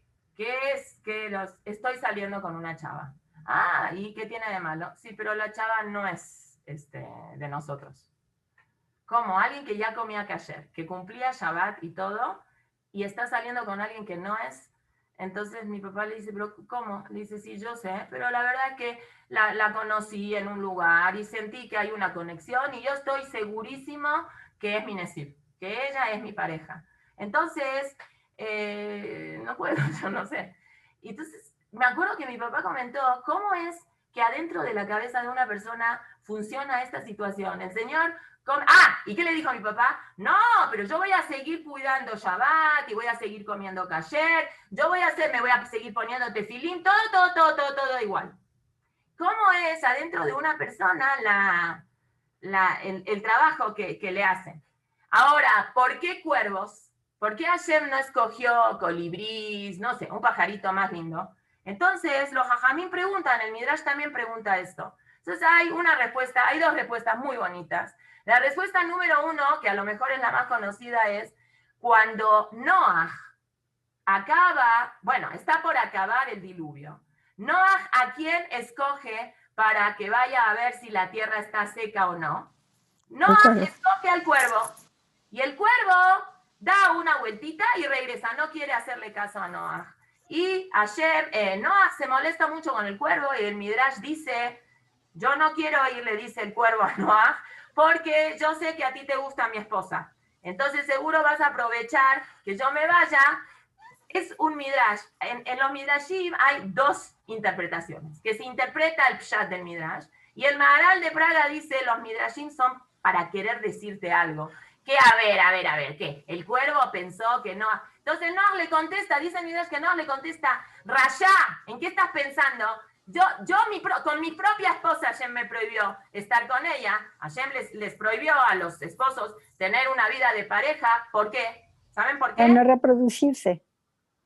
estoy saliendo con una chava. Ah, ¿y qué tiene de malo? Sí, pero la chava no es de nosotros. ¿Cómo? Alguien que ya comía kasher, que cumplía Shabbat y todo, y está saliendo con alguien que no es. Entonces mi papá le dice, ¿pero cómo? Le dice, sí, yo sé, pero la verdad es que la conocí en un lugar y sentí que hay una conexión y yo estoy segurísimo que es mi Nesib, que ella es mi pareja. Entonces, no puedo, yo no sé. Y entonces, me acuerdo que mi papá comentó, ¿cómo es que adentro de la cabeza de una persona funciona esta situación? El Señor... ¿y qué le dijo a mi papá? No, pero yo voy a seguir cuidando Shabbat y voy a seguir comiendo kasher, me voy a seguir poniendo tefilín, todo igual. ¿Cómo es adentro de una persona el trabajo que le hacen? Ahora, ¿por qué cuervos? ¿Por qué Hashem no escogió colibrís, no sé, un pajarito más lindo? Entonces, los jajamín preguntan, el Midrash también pregunta esto. Entonces, hay dos respuestas muy bonitas. La respuesta número 1, que a lo mejor es la más conocida, es cuando Noah está por acabar el diluvio. Noah, ¿a quién escoge para que vaya a ver si la tierra está seca o no? Noah escoge al cuervo. Y el cuervo da una vueltita y regresa. No quiere hacerle caso a Noah. Y ayer Noah se molesta mucho con el cuervo y el Midrash dice, yo no quiero ir, le dice el cuervo a Noah, porque yo sé que a ti te gusta mi esposa. Entonces seguro vas a aprovechar que yo me vaya. Es un Midrash. En los Midrashim hay dos interpretaciones, que se interpreta el Pshat del Midrash, y el Maharal de Praga dice, los Midrashim son para querer decirte algo. Que a ver, ¿qué? El cuervo pensó que no. Entonces Noah le contesta, dice el Midrash que Noah le contesta, Rayá, ¿en qué estás pensando? Con mi propia esposa Hashem me prohibió estar con ella. Hashem les prohibió a los esposos tener una vida de pareja. ¿Por qué? ¿Saben por qué? Para no reproducirse.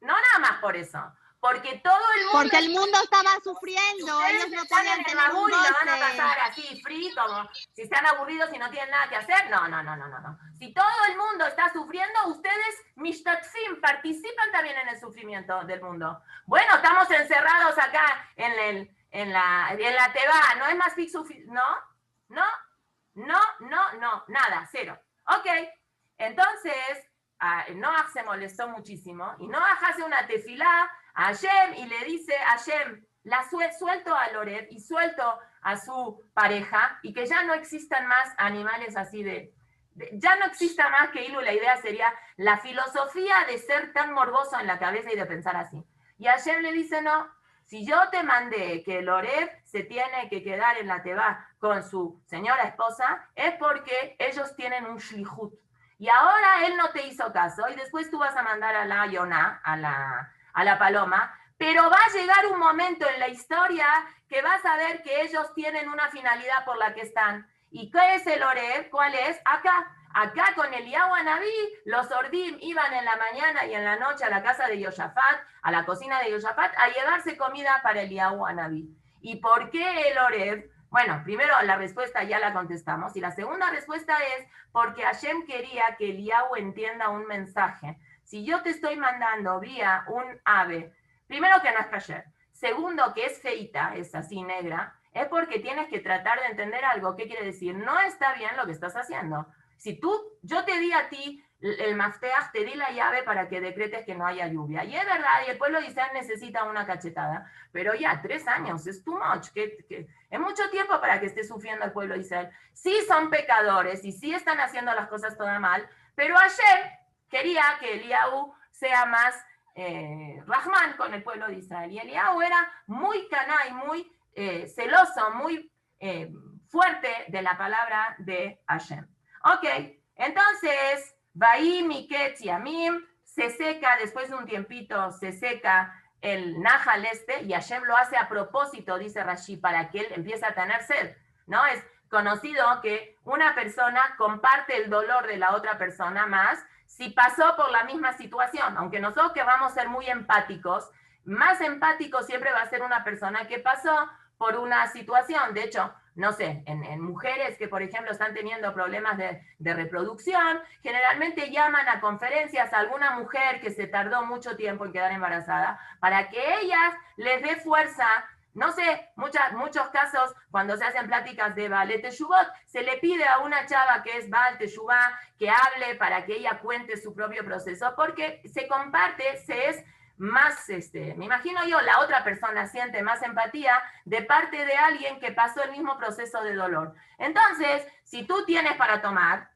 No nada más por eso. Porque todo el mundo... Porque el mundo estaba sufriendo, ellos no podían tener un y la van a goce. pasar así, free, como si están aburridos y no tienen nada que hacer. No. Si todo el mundo está sufriendo, ustedes, mishtatfim, participan también en el sufrimiento del mundo. Bueno, estamos encerrados acá en la teba, ¿no es más sufrir? No, nada, cero. Ok, entonces, Noach se molestó muchísimo y Noach hace una tefilá a Hashem y le dice a Hashem, suelto a Loret y suelto a su pareja y que ya no existan más animales así ya no exista más que Ilu. La idea sería la filosofía de ser tan morboso en la cabeza y de pensar así. Y Hashem le dice, no, si yo te mandé que Loret se tiene que quedar en la teba con su señora esposa, es porque ellos tienen un shlihut. Y ahora él no te hizo caso y después tú vas a mandar a la Yonah, a la paloma, pero va a llegar un momento en la historia que vas a ver que ellos tienen una finalidad por la que están. ¿Y qué es el Oreb? ¿Cuál es? Acá con Eliyahu Anabí, los Ordim iban en la mañana y en la noche a la casa de Yoshafat, a la cocina de Yoshafat, a llevarse comida para Eliyahu Anabí. ¿Y por qué el Oreb? Bueno, primero la respuesta ya la contestamos, y la segunda respuesta es porque Hashem quería que Eliyahu entienda un mensaje. Si yo te estoy mandando vía un ave, primero que no es kasher, segundo que es feita, es así negra, es porque tienes que tratar de entender algo. ¿Qué quiere decir? No está bien lo que estás haciendo. Si yo te di a ti el mafteaj, te di la llave para que decretes que no haya lluvia. Y es verdad, y el pueblo de Israel necesita una cachetada, pero ya 3 años, es too much, es mucho tiempo para que esté sufriendo el pueblo de Israel. Sí son pecadores y sí están haciendo las cosas todas mal, pero Hashem quería que Eliyahu sea más Rahman con el pueblo de Israel. Y Eliyahu era muy caná y muy celoso, muy fuerte de la palabra de Hashem. Ok, entonces, Vaí Miketz Yamim, se seca, después de un tiempito, se seca el Nahal y Hashem lo hace a propósito, dice Rashi, para que él empiece a tener sed, ¿no? Es conocido que una persona comparte el dolor de la otra persona más si pasó por la misma situación, aunque nosotros que vamos a ser muy empáticos, más empático siempre va a ser una persona que pasó por una situación. De hecho, no sé, en mujeres que, por ejemplo, están teniendo problemas de reproducción, generalmente llaman a conferencias a alguna mujer que se tardó mucho tiempo en quedar embarazada, para que ellas les dé fuerza. No sé, muchos casos, cuando se hacen pláticas de Baal Teshuvot, se le pide a una chava que es Baal Teshuvah que hable para que ella cuente su propio proceso, porque se comparte, se es más, me imagino yo, la otra persona siente más empatía de parte de alguien que pasó el mismo proceso de dolor. Entonces, si tú tienes para tomar,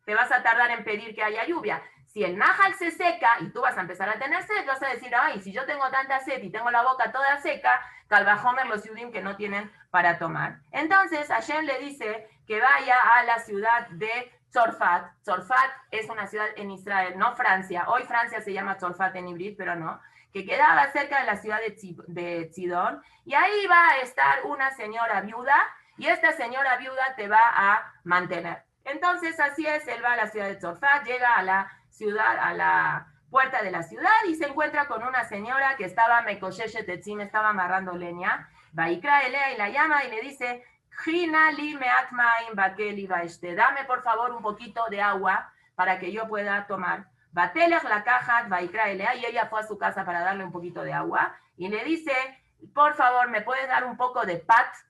te vas a tardar en pedir que haya lluvia. Si el Nahal se seca y tú vas a empezar a tener sed, vas a decir, ay, si yo tengo tanta sed y tengo la boca toda seca, Calvajomer los Yudim que no tienen para tomar. Entonces, Hashem le dice que vaya a la ciudad de Tzorfat. Tzorfat es una ciudad en Israel, no Francia. Hoy Francia se llama Tzorfat en hibrid, pero no. Que quedaba cerca de la ciudad de Tzidón. Y ahí va a estar una señora viuda, y esta señora viuda te va a mantener. Entonces, así es, él va a la ciudad de Tzorfat, llega a la ciudad, a la puerta de la ciudad, y se encuentra con una señora que estaba Mekoshesh Tetzim, estaba amarrando leña. Vaikra Elea y la llama y le dice, dame por favor un poquito de agua para que yo pueda tomar. Batelech la caja, Vaikra Elea, y ella fue a su casa para darle un poquito de agua, y le dice, por favor, ¿me puedes dar un poco de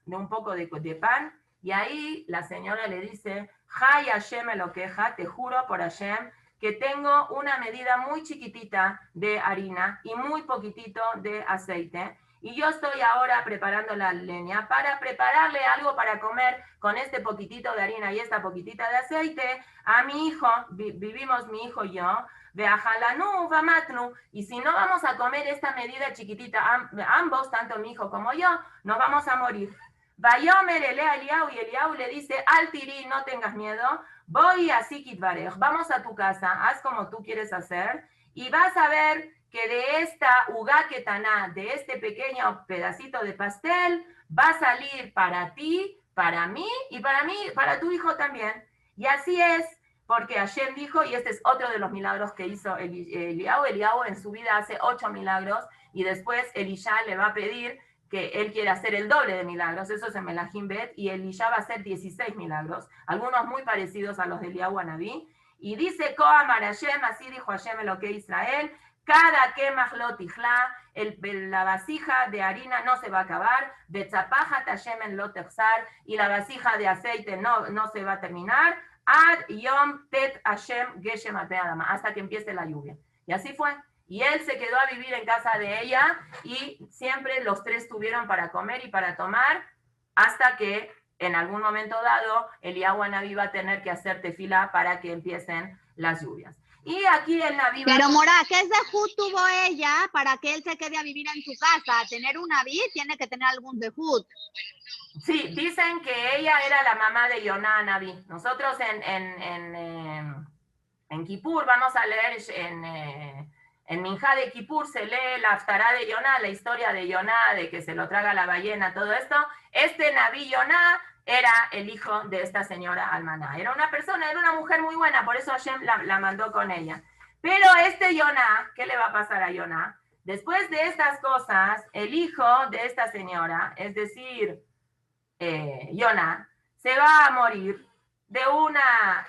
un poco de pan? Y ahí la señora le dice, Jai Hashem me lo queja, te juro por Hashem, que tengo una medida muy chiquitita de harina y muy poquitito de aceite. Y yo estoy ahora preparando la leña para prepararle algo para comer con este poquitito de harina y esta poquitita de aceite a mi hijo. Vivimos mi hijo y yo. Veajalanu, vamatnu. Y si no vamos a comer esta medida chiquitita, ambos, tanto mi hijo como yo, nos vamos a morir. Vayomer Elea Eliyahu, y Eliyahu le dice, al tiri, no tengas miedo, voy a Sikit Barej, vamos a tu casa, haz como tú quieres hacer, y vas a ver que de esta ugá ketaná, de este pequeño pedacito de pastel, va a salir para ti, para mí, para tu hijo también. Y así es, porque Hashem dijo, y este es otro de los milagros que hizo Eliyahu. Eliyahu en su vida hace 8 milagros, y después Elisha le va a pedir que él quiere hacer el doble de milagros, eso es en Melahim Bet, y Elisha va a hacer 16 milagros, algunos muy parecidos a los de Eliyahu Anabí. Y dice, Koamar Hashem, así dijo Hashem en lo que Israel, cada kemach lo tijla, la vasija de harina no se va a acabar, betzapajat Hashem en lo texar, y la vasija de aceite no se va a terminar, ad yom tet Hashem geshem adama, hasta que empiece la lluvia. Y así fue. Y él se quedó a vivir en casa de ella, y siempre los tres tuvieron para comer y para tomar, hasta que en algún momento dado Eliyahu Anabí va a tener que hacer tefilá para que empiecen las lluvias. Y aquí el Naví... Pero Mora, ¿qué zehut tuvo ella para que él se quede a vivir en su casa? Tener un Naví tiene que tener algún zehut. Sí, dicen que ella era la mamá de Yoná Naví. Nosotros en Kippur vamos a leer, en Minjá de Kippur se lee la Haftará de Yoná, la historia de Yoná, de que se lo traga la ballena, todo esto. Este Naví Yoná era el hijo de esta señora Almaná. Era una mujer muy buena, por eso Hashem la mandó con ella. Pero este Yoná, ¿qué le va a pasar a Yoná? Después de estas cosas, el hijo de esta señora, es decir, Yoná, se va a morir de una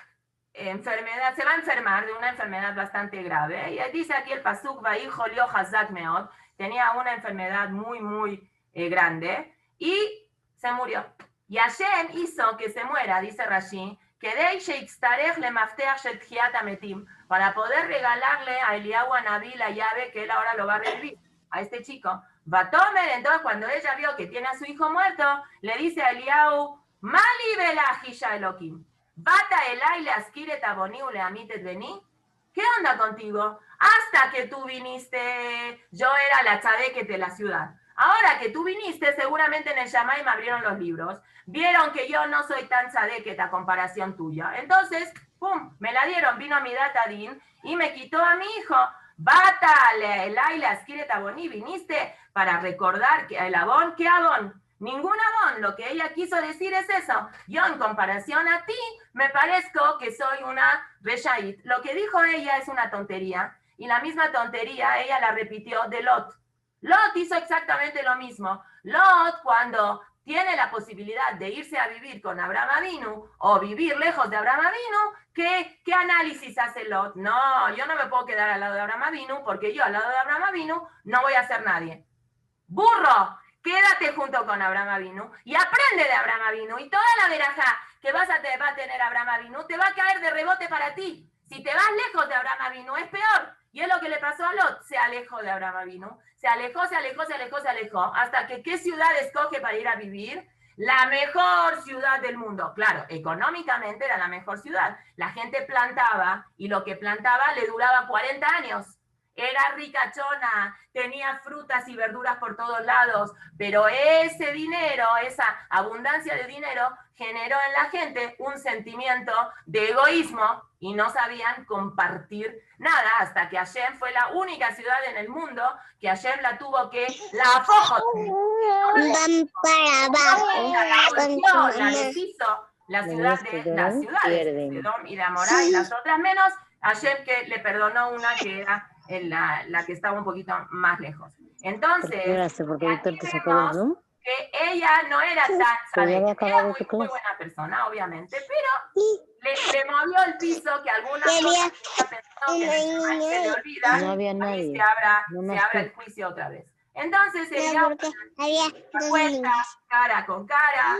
enfermedad, se va a enfermar de una enfermedad bastante grave. Y dice aquí el pasuk, Vaijo Lio Hazak Meod, tenía una enfermedad muy, muy grande, y se murió. Y Hashem hizo que se muera, dice Rashi, para poder regalarle a Eliyahu Anabí la llave que él ahora lo va a revivir, a este chico. Vatomer, entonces cuando ella vio que tiene a su hijo muerto, le dice a Eliyahu, Mali Belahisha Elohim, Bata Elai le askire taboniu le amitet beni. ¿Qué onda contigo? Hasta que tú viniste, yo era la tzadeket de la ciudad. Ahora que tú viniste, seguramente en el Shammai me abrieron los libros. Vieron que yo no soy tan tzadeket a comparación tuya. Entonces, pum, me la dieron, vino a mi datadín y me quitó a mi hijo. Bata, Elai, le askire taboni, viniste para recordar que el abón, ¿qué abón? Ningún abón, lo que ella quiso decir es eso. Yo en comparación a ti, me parezco que soy una reshait. Lo que dijo ella es una tontería, y la misma tontería ella la repitió de Lot. Lot hizo exactamente lo mismo. Lot, cuando tiene la posibilidad de irse a vivir con Abraham Avinu o vivir lejos de Abraham Avinu, ¿qué análisis hace Lot? No, yo no me puedo quedar al lado de Abraham Avinu porque yo al lado de Abraham Avinu no voy a ser nadie. ¡Burro! Quédate junto con Abraham Avinu y aprende de Abraham Avinu, y toda la verajá que va a tener Abraham Avinu te va a caer de rebote para ti. Si te vas lejos de Abraham Avinu es peor. Y es lo que le pasó a Lot. Se alejó de Abraham Avinu. Se alejó, hasta que ¿qué ciudad escoge para ir a vivir? La mejor ciudad del mundo. Claro, económicamente era la mejor ciudad. La gente plantaba, y lo que plantaba le duraba 40 años. Era ricachona, tenía frutas y verduras por todos lados, pero ese dinero, esa abundancia de dinero, generó en la gente un sentimiento de egoísmo y no sabían compartir nada, hasta que Hashem fue la única ciudad en el mundo que Hashem la tuvo que la deshizo, la ciudad de Sedom y de Amorá y las otras menos, Hashem que le perdonó una que era la que estaba un poquito más lejos. Entonces, que ella no era tan era muy buena persona, obviamente, pero le movió el piso que algunas cosas pensó que se le olvida, no había nadie. Se abra el juicio otra vez. Entonces ella cuenta cara con cara.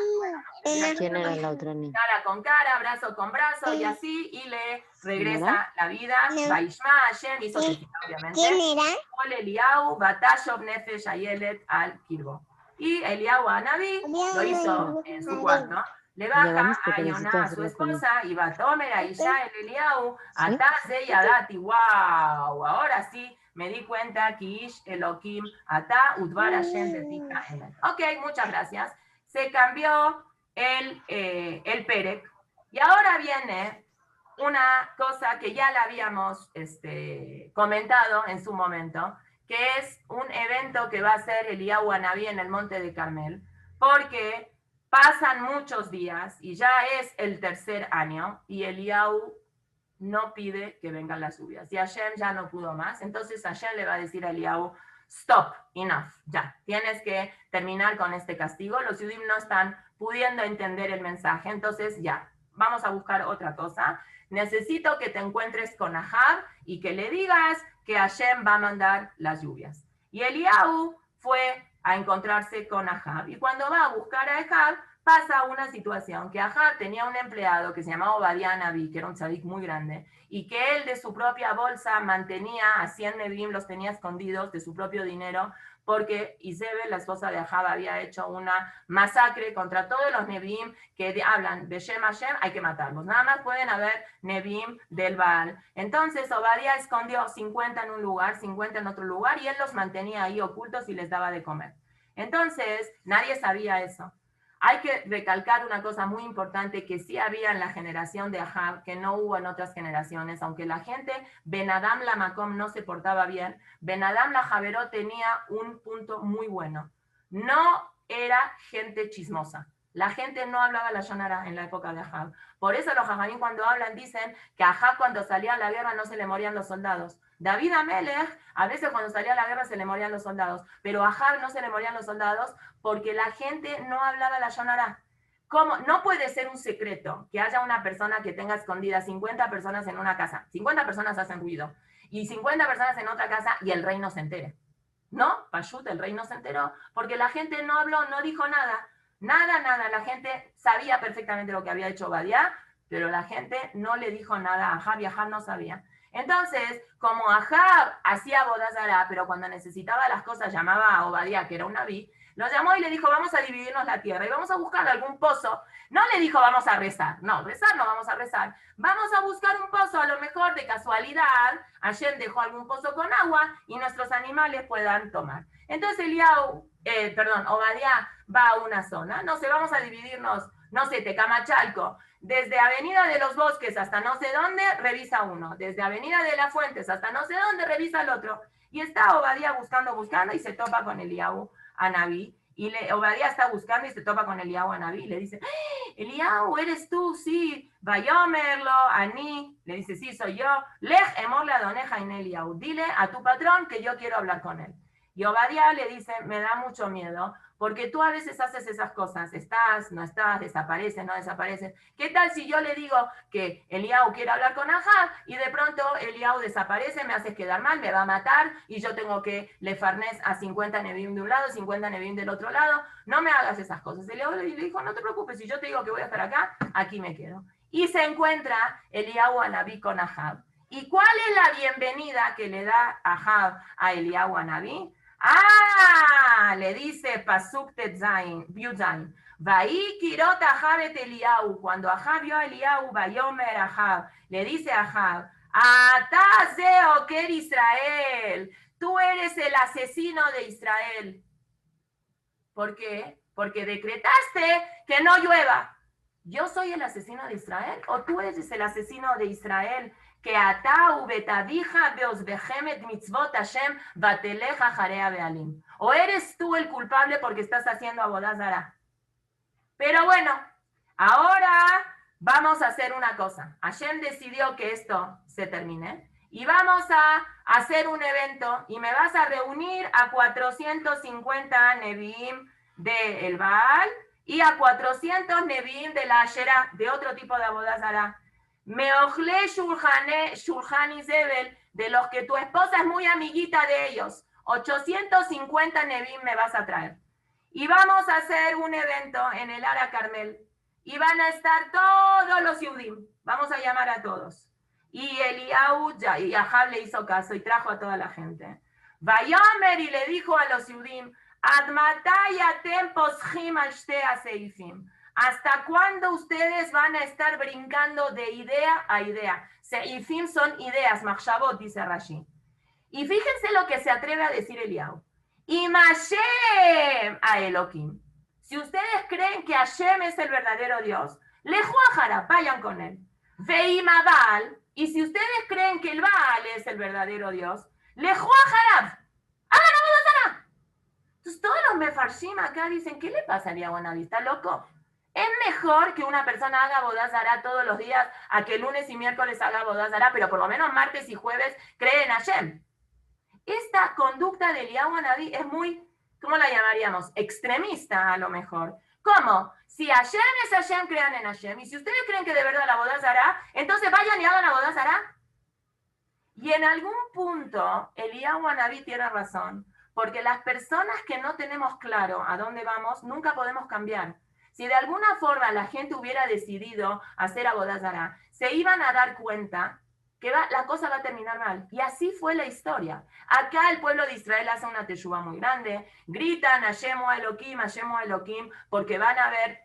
¿Quién era la otra niña? Cara con cara, brazo con brazo, y así, y le regresa la vida. Vaishma Hashem hizo obviamente. ¿Quién era? Ol Eliyahu, Batashov Nefesh Ayelet al Kirbo. Y Eliyahu Anabí lo hizo en su cuarto. Le baja a Yoná, a su esposa, y Batomer a Isha el Eliyahu, Atase y Adati. ¡Wow! Ahora sí me di cuenta que Ish Elohim Ata Udvar Hashem Betika Emet. Ok, muchas gracias. Se cambió el Perek. Y ahora viene una cosa que ya la habíamos comentado en su momento, que es un evento que va a hacer Eliyahu Anabí en el Monte de Carmel, porque pasan muchos días y ya es el tercer año y Eliyahu no pide que vengan las lluvias. Y Hashem ya no pudo más, entonces Hashem le va a decir a Eliyahu, stop, enough, ya, tienes que terminar con este castigo. Los Yudim no están pudiendo entender el mensaje, entonces ya, vamos a buscar otra cosa. Necesito que te encuentres con Ahab y que le digas que Hashem va a mandar las lluvias. Y Eliyahu fue a encontrarse con Ahab. Y cuando va a buscar a Ahab, pasa una situación, que Ahab tenía un empleado que se llamaba Obadiah Naví, que era un tzadik muy grande, y que él de su propia bolsa mantenía a 100 Nevi'im, los tenía escondidos de su propio dinero, porque Isabel, la esposa de Ahab, había hecho una masacre contra todos los Nevi'im que hablan de Shem Hashem, hay que matarlos. Nada más pueden haber Nevi'im del Baal. Entonces Obadiah escondió 50 en un lugar, 50 en otro lugar, y él los mantenía ahí ocultos y les daba de comer. Entonces, nadie sabía eso. Hay que recalcar una cosa muy importante que sí había en la generación de Ahab, que no hubo en otras generaciones, aunque la gente, Ben Adam la Makom no se portaba bien, Ben Adam la Javeró tenía un punto muy bueno. No era gente chismosa. La gente no hablaba la Shonara en la época de Ahab. Por eso los Jajamín cuando hablan dicen que a Ahab cuando salía a la guerra no se le morían los soldados. David Amelech, a veces cuando salía a la guerra se le morían los soldados, pero a Ahab no se le morían los soldados porque la gente no hablaba la Shonara. ¿Cómo? No puede ser un secreto que haya una persona que tenga escondidas 50 personas en una casa. 50 personas hacen ruido. Y 50 personas en otra casa y el rey no se entere. No, Pashut, el rey no se enteró porque la gente no habló, no dijo nada. Nada. La gente sabía perfectamente lo que había hecho Obadiah, pero la gente no le dijo nada a Ahab y Ahab no sabía. Entonces, como Ahab hacía boda zará, pero cuando necesitaba las cosas llamaba a Obadiah, que era un naví, lo llamó y le dijo, vamos a dividirnos la tierra y vamos a buscar algún pozo. No le dijo, vamos a rezar. No, rezar no vamos a rezar. Vamos a buscar un pozo, a lo mejor de casualidad, Hashem dejó algún pozo con agua y nuestros animales puedan tomar. Entonces Obadiah va a una zona, no sé, vamos a dividirnos, no sé, Tecamachalco, desde Avenida de los Bosques hasta no sé dónde, revisa uno, desde Avenida de las Fuentes hasta no sé dónde, revisa el otro. Y está Obadiah buscando y se topa con Eliyahu Anabí, y Obadiah está buscando y se topa con Eliyahu Anabí, y le dice, Eliyahu, ¿eres tú? Sí, Vayomerlo, Ani, le dice, sí, soy yo, Lej emor la doneja en Eliyahu, dile a tu patrón que yo quiero hablar con él. Y Obadiah le dice, me da mucho miedo, porque tú a veces haces esas cosas, estás, no estás, desapareces, no desapareces. ¿Qué tal si yo le digo que Eliyahu quiere hablar con Ahab y de pronto Eliyahu desaparece, me haces quedar mal, me va a matar y yo tengo que le farnés a 50 Nevi'im de un lado, 50 Nevi'im del otro lado? No me hagas esas cosas. Eliyahu le dijo, no te preocupes, si yo te digo que voy a estar acá, aquí me quedo. Y se encuentra Eliyahu Anabí con Ahab. ¿Y cuál es la bienvenida que le da Ahab a Eliyahu Anabí? Le dice Pasuk Tetzain, Yudzain, Vaí Kirot Ahab et Eliyahu, cuando Ahab vio a Eliyahu, Vayomer Ahab, le dice a Ahab, Atá Zeoker Israel, tú eres el asesino de Israel. ¿Por qué? Porque decretaste que no llueva. ¿Yo soy el asesino de Israel o tú eres el asesino de Israel? Que atau betadija beosbehemet mitzvot Hashem bateleja jarea bealim. O eres tú el culpable porque estás haciendo abodah zará. Pero bueno, ahora vamos a hacer una cosa. Hashem decidió que esto se termine y vamos a hacer un evento y me vas a reunir a 450 Nevi'im del Baal y a 400 Nevi'im de la Asherah, de otro tipo de abodah zará. Meojle Shulchan Isabel, de los que tu esposa es muy amiguita de ellos. 850 Nevi'im me vas a traer. Y vamos a hacer un evento en el Ara Carmel. Y van a estar todos los Yudim. Vamos a llamar a todos. Y Eliyahu, y Ahab le hizo caso y trajo a toda la gente. Vayomer, y le dijo a los Yudim, Admatay atem poschim al shtea seifim. ¿Hasta cuándo ustedes van a estar brincando de idea a idea? Seifim son ideas, machshavot, dice Rashi. Y fíjense lo que se atreve a decir Eliyahu. Y Mashem a Elohim. Si ustedes creen que Hashem es el verdadero Dios, Lejuajara, vayan con él. Veima Baal, y si ustedes creen que el Baal es el verdadero Dios, Lejú a Jarab, hagan Abodazara. Entonces todos los mefarshim acá dicen, ¿qué le pasaría a Bonaví? ¿Está loco? Es mejor que una persona haga Abodazara todos los días a que lunes y miércoles haga Abodazara, pero por lo menos martes y jueves cree en Hashem. Esta conducta de Eliyahu Hanaví es muy, ¿cómo la llamaríamos? Extremista a lo mejor. ¿Cómo? Si Hashem es Hashem, crean en Hashem. Y si ustedes creen que de verdad la boda hará, entonces vayan y hagan la boda hará. Y en algún punto, Eliyahu Hanaví tiene razón, porque las personas que no tenemos claro a dónde vamos, nunca podemos cambiar. Si de alguna forma la gente hubiera decidido hacer abodazara, se iban a dar cuenta que la cosa va a terminar mal. Y así fue la historia. Acá el pueblo de Israel hace una teshuva muy grande, gritan Hashemu Elohim, porque van a ver,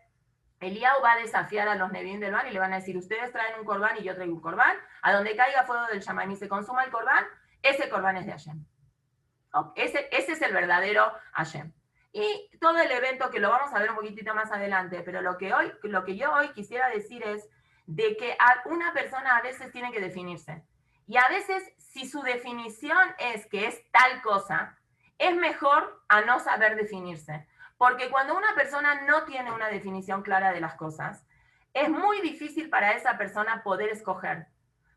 Eliyahu va a desafiar a los Nevi'im del Ban y le van a decir, ustedes traen un corbán y yo traigo un corbán, a donde caiga fuego del Shamaim y se consuma el corbán, ese corbán es de Hashem. Ese es el verdadero Hashem. Y todo el evento, que lo vamos a ver un poquitito más adelante, pero lo que yo hoy quisiera decir es de que una persona a veces tiene que definirse. Y a veces, si su definición es que es tal cosa, es mejor a no saber definirse. Porque cuando una persona no tiene una definición clara de las cosas, es muy difícil para esa persona poder escoger.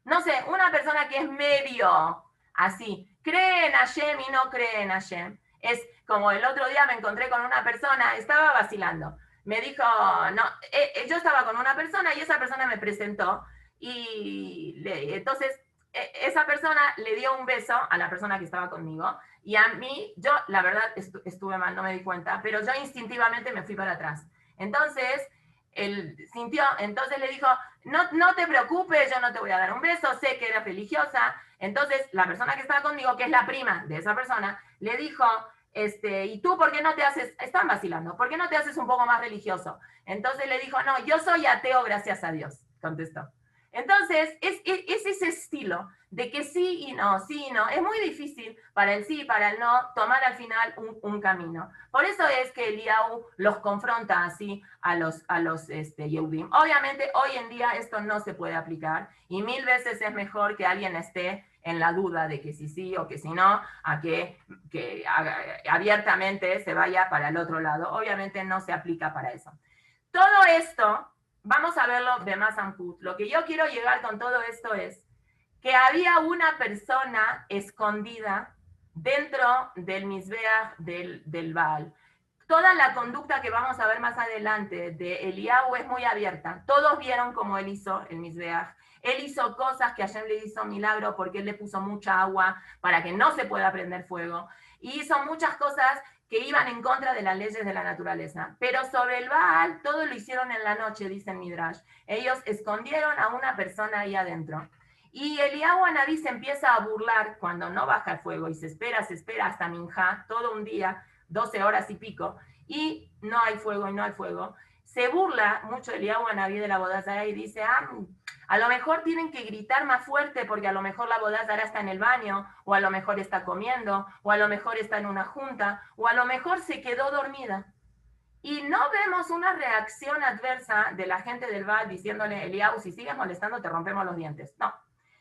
No sé, una persona que es medio así, cree en Hashem y no cree en Hashem. Es como el otro día me encontré con una persona, estaba vacilando. Me dijo, no, yo estaba con una persona y esa persona me presentó y entonces esa persona le dio un beso a la persona que estaba conmigo y a mí, yo la verdad estuve mal, no me di cuenta, pero yo instintivamente me fui para atrás. Entonces, él sintió, entonces le dijo, no te preocupes, yo no te voy a dar un beso, sé que eres religiosa. Entonces, la persona que estaba conmigo, que es la prima de esa persona, le dijo, ¿y tú por qué no te haces, están vacilando, por qué no te haces un poco más religioso? Entonces le dijo, no, yo soy ateo, gracias a Dios, contestó. Entonces, es ese estilo de que sí y no, sí y no. Es muy difícil para el sí y para el no tomar al final un camino. Por eso es que Eliyahu los confronta así a los Yehudim. Obviamente, hoy en día esto no se puede aplicar y 1000 veces es mejor que alguien esté en la duda de que si sí o que si no, a que abiertamente se vaya para el otro lado. Obviamente no se aplica para eso. Todo esto, vamos a verlo de más amput. Lo que yo quiero llegar con todo esto es que había una persona escondida dentro del Mizbeach del Baal. Toda la conducta que vamos a ver más adelante de Eliyahu es muy abierta. Todos vieron cómo él hizo el Mizbeach. Él hizo cosas que Hashem le hizo milagro porque él le puso mucha agua para que no se pueda prender fuego. Y hizo muchas cosas que iban en contra de las leyes de la naturaleza. Pero sobre el Baal, todo lo hicieron en la noche, dice el Midrash. Ellos escondieron a una persona ahí adentro. Y Eliyahu Hanaví se empieza a burlar cuando no baja el fuego y se espera hasta Minjá, todo un día, 12 horas y pico, y no hay fuego y no hay fuego. Se burla mucho Eliyahu Hanaví de la bodazara y dice, a lo mejor tienen que gritar más fuerte porque a lo mejor la bodazara está en el baño, o a lo mejor está comiendo, o a lo mejor está en una junta, o a lo mejor se quedó dormida. Y no vemos una reacción adversa de la gente del Baal diciéndole, Eliyahu, si sigues molestando te rompemos los dientes. No.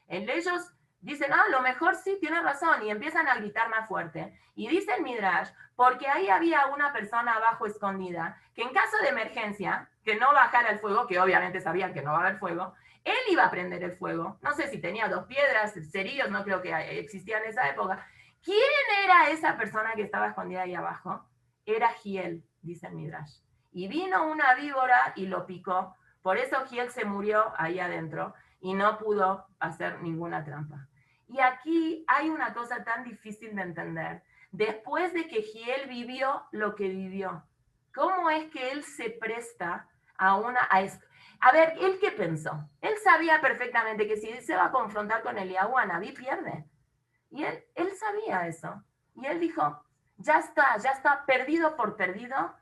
Ellos dicen, a lo mejor sí, tiene razón, y empiezan a gritar más fuerte. Y dice el Midrash, porque ahí había una persona abajo escondida, que en caso de emergencia, que no bajara el fuego, que obviamente sabían que no va a haber fuego, él iba a prender el fuego. No sé si tenía 2 piedras, cerillos, no creo que existía en esa época. ¿Quién era esa persona que estaba escondida ahí abajo? Era Giel, dice el Midrash. Y vino una víbora y lo picó. Por eso Giel se murió ahí adentro y no pudo hacer ninguna trampa. Y aquí hay una cosa tan difícil de entender. Después de que Giel vivió lo que vivió, ¿cómo es que él se presta a ver, ¿él qué pensó? Él sabía perfectamente que si se va a confrontar con Eliyahu Hanaví, pierde. Y él sabía eso. Y él dijo, ya está, perdido por perdido,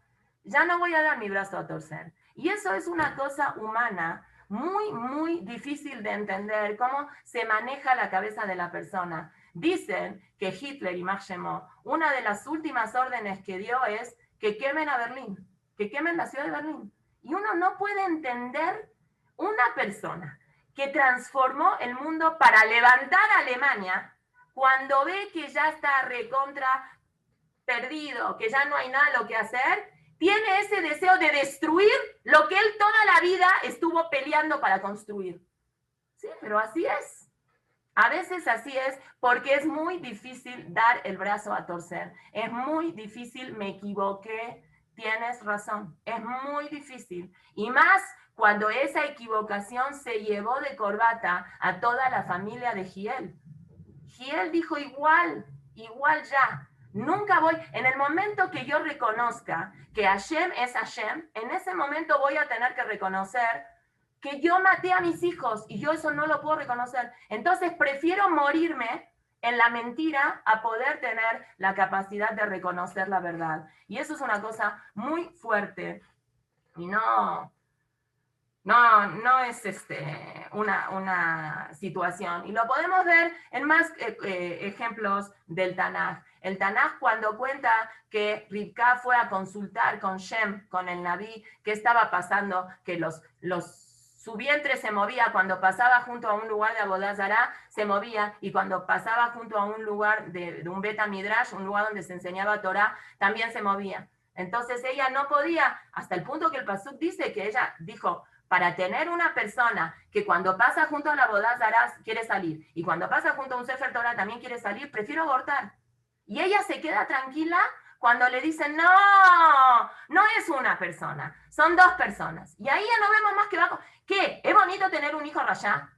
ya no voy a dar mi brazo a torcer. Y eso es una cosa humana muy, muy difícil de entender, cómo se maneja la cabeza de la persona. Dicen que Hitler, y Shemo, una de las últimas órdenes que dio es que quemen a Berlín, que quemen la ciudad de Berlín. Y uno no puede entender una persona que transformó el mundo para levantar a Alemania, cuando ve que ya está recontra perdido, que ya no hay nada lo que hacer, tiene ese deseo de destruir lo que él toda la vida estuvo peleando para construir. Sí, pero así es. A veces así es, porque es muy difícil dar el brazo a torcer. Es muy difícil, me equivoqué, tienes razón. Es muy difícil. Y más cuando esa equivocación se llevó de corbata a toda la familia de Giel. Giel dijo igual ya. Nunca voy, en el momento que yo reconozca que Hashem es Hashem, en ese momento voy a tener que reconocer que yo maté a mis hijos y yo eso no lo puedo reconocer. Entonces prefiero morirme en la mentira a poder tener la capacidad de reconocer la verdad. Y eso es una cosa muy fuerte. Y no es una situación. Y lo podemos ver en más ejemplos del Tanaj. El Tanaj, cuando cuenta que Rivka fue a consultar con Shem, con el Nabí, qué estaba pasando, que su vientre se movía cuando pasaba junto a un lugar de Abodá Zará, se movía, y cuando pasaba junto a un lugar de un Beta Midrash, un lugar donde se enseñaba Torah, también se movía. Entonces ella no podía, hasta el punto que el Pasuk dice que ella dijo, para tener una persona que cuando pasa junto a la Abodá Zará quiere salir, y cuando pasa junto a un Sefer Torah también quiere salir, prefiero abortar. Y ella se queda tranquila cuando le dicen, no es una persona, son dos personas. Y ahí ya no vemos más que va. ¿Qué? ¿Es bonito tener un hijo rayá?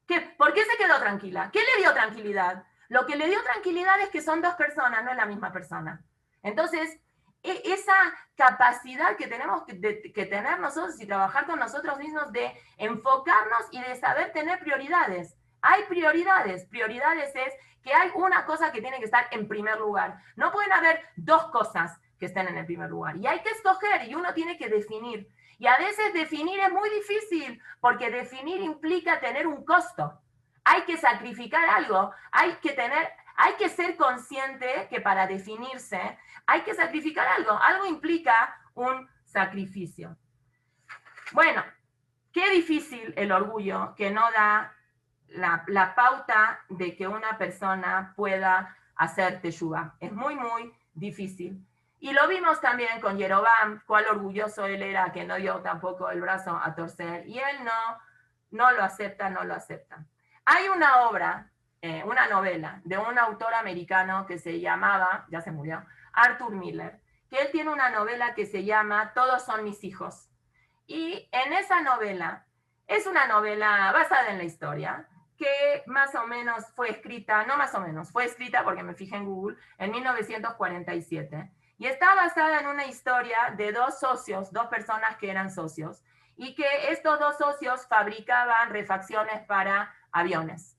¿Qué? ¿Por qué se quedó tranquila? ¿Qué le dio tranquilidad? Lo que le dio tranquilidad es que son dos personas, no es la misma persona. Entonces, esa capacidad que tenemos que tener nosotros y trabajar con nosotros mismos de enfocarnos y de saber tener prioridades. Hay prioridades. Prioridades es que hay una cosa que tiene que estar en primer lugar. No pueden haber dos cosas que estén en el primer lugar. Y hay que escoger y uno tiene que definir. Y a veces definir es muy difícil, porque definir implica tener un costo. Hay que sacrificar algo, hay que ser consciente que para definirse hay que sacrificar algo implica un sacrificio. Bueno, qué difícil el orgullo que no da la pauta de que una persona pueda hacer teshuvá. Es muy, muy difícil. Y lo vimos también con Jeroboam, cuál orgulloso él era, que no dio tampoco el brazo a torcer. Y él no lo acepta. Hay una obra, una novela, de un autor americano que se llamaba, ya se murió, Arthur Miller, que él tiene una novela que se llama Todos son mis hijos. Y en esa novela, es una novela basada en la historia, que más o menos fue escrita, no más o menos, fue escrita porque me fijé en Google, en 1947. Y está basada en una historia de dos socios, dos personas que eran socios, y que estos dos socios fabricaban refacciones para aviones.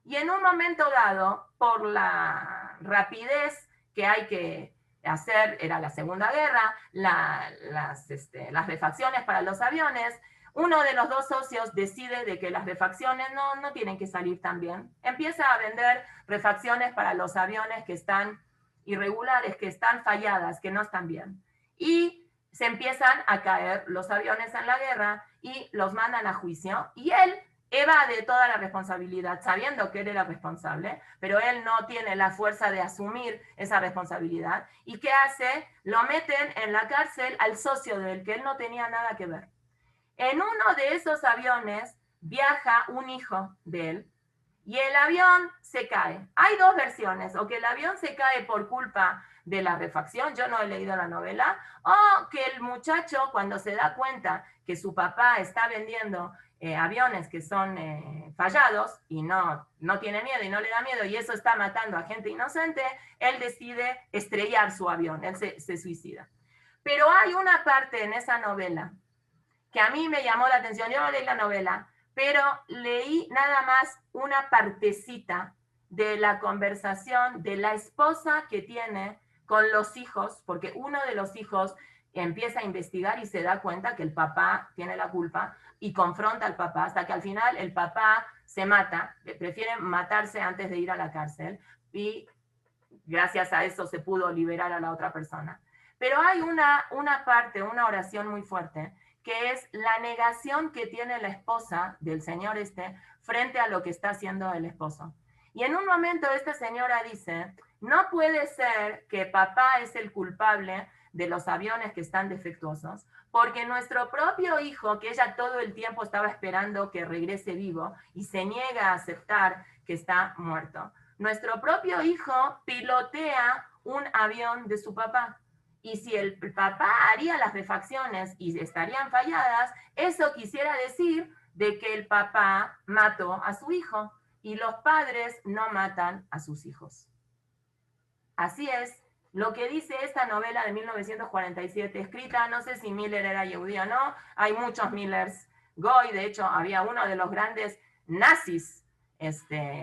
Y en un momento dado, por la rapidez que hay que hacer, era la Segunda Guerra, las refacciones para los aviones, uno de los dos socios decide de que las refacciones no tienen que salir tan bien. Empieza a vender refacciones para los aviones que están irregulares, que están falladas, que no están bien. Y se empiezan a caer los aviones en la guerra y los mandan a juicio. Y él evade toda la responsabilidad, sabiendo que él era responsable, pero él no tiene la fuerza de asumir esa responsabilidad. ¿Y qué hace? Lo meten en la cárcel al socio del que él no tenía nada que ver. En uno de esos aviones viaja un hijo de él y el avión se cae. Hay dos versiones, o que el avión se cae por culpa de la refacción, yo no he leído la novela, o que el muchacho, cuando se da cuenta que su papá está vendiendo aviones que son fallados y no tiene miedo y no le da miedo y eso está matando a gente inocente, él decide estrellar su avión, él se suicida. Pero hay una parte en esa novela que a mí me llamó la atención. Yo no leí la novela, pero leí nada más una partecita de la conversación de la esposa que tiene con los hijos, porque uno de los hijos empieza a investigar y se da cuenta que el papá tiene la culpa y confronta al papá, hasta que al final el papá se mata, prefiere matarse antes de ir a la cárcel, y gracias a eso se pudo liberar a la otra persona. Pero hay una parte, una oración muy fuerte, que es la negación que tiene la esposa del señor frente a lo que está haciendo el esposo. Y en un momento esta señora dice, no puede ser que papá es el culpable de los aviones que están defectuosos, porque nuestro propio hijo, que ella todo el tiempo estaba esperando que regrese vivo, y se niega a aceptar que está muerto. Nuestro propio hijo pilotea un avión de su papá. Y si el papá haría las refacciones y estarían falladas, eso quisiera decir de que el papá mató a su hijo. Y los padres no matan a sus hijos. Así es lo que dice esta novela de 1947, escrita, no sé si Miller era judío o no, hay muchos Millers. Goy, de hecho, había uno de los grandes nazis,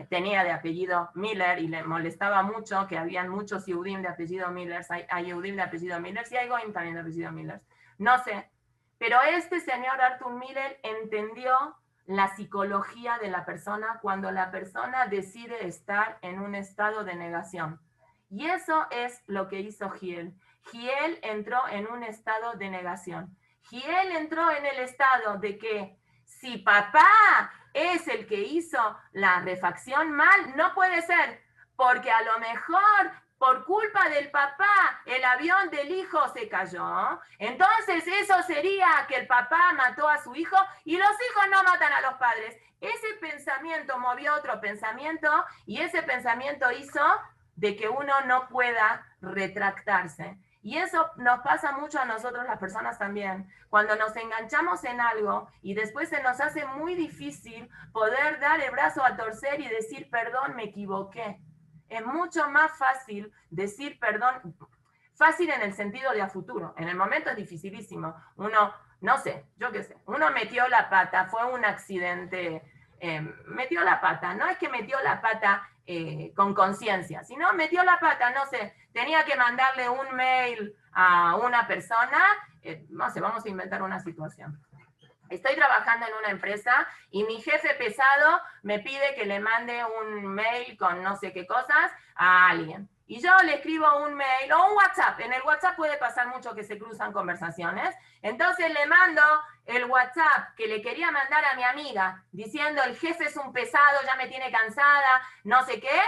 tenía de apellido Miller y le molestaba mucho que habían muchos Yehudim de apellido Millers, hay Yehudim de apellido Millers y hay Goyim también de apellido Millers. No sé, pero este señor Arthur Miller entendió la psicología de la persona cuando la persona decide estar en un estado de negación. Y eso es lo que hizo Giel. Giel entró en un estado de negación. Giel entró en el estado de que si papá es el que hizo la refacción mal, no puede ser, porque a lo mejor por culpa del papá el avión del hijo se cayó, entonces eso sería que el papá mató a su hijo y los hijos no matan a los padres. Ese pensamiento movió otro pensamiento y ese pensamiento hizo de que uno no pueda retractarse. Y eso nos pasa mucho a nosotros las personas también. Cuando nos enganchamos en algo y después se nos hace muy difícil poder dar el brazo a torcer y decir, perdón, me equivoqué. Es mucho más fácil decir perdón, fácil en el sentido de a futuro. En el momento es dificilísimo. Uno, no sé, yo qué sé, uno metió la pata, fue un accidente, metió la pata. No es que metió la pata con conciencia, sino metió la pata, no sé, tenía que mandarle un mail a una persona, no sé, vamos a inventar una situación. Estoy trabajando en una empresa y mi jefe pesado me pide que le mande un mail con no sé qué cosas a alguien. Y yo le escribo un mail o un WhatsApp. En el WhatsApp puede pasar mucho que se cruzan conversaciones. Entonces le mando el WhatsApp que le quería mandar a mi amiga diciendo el jefe es un pesado, ya me tiene cansada, no sé qué.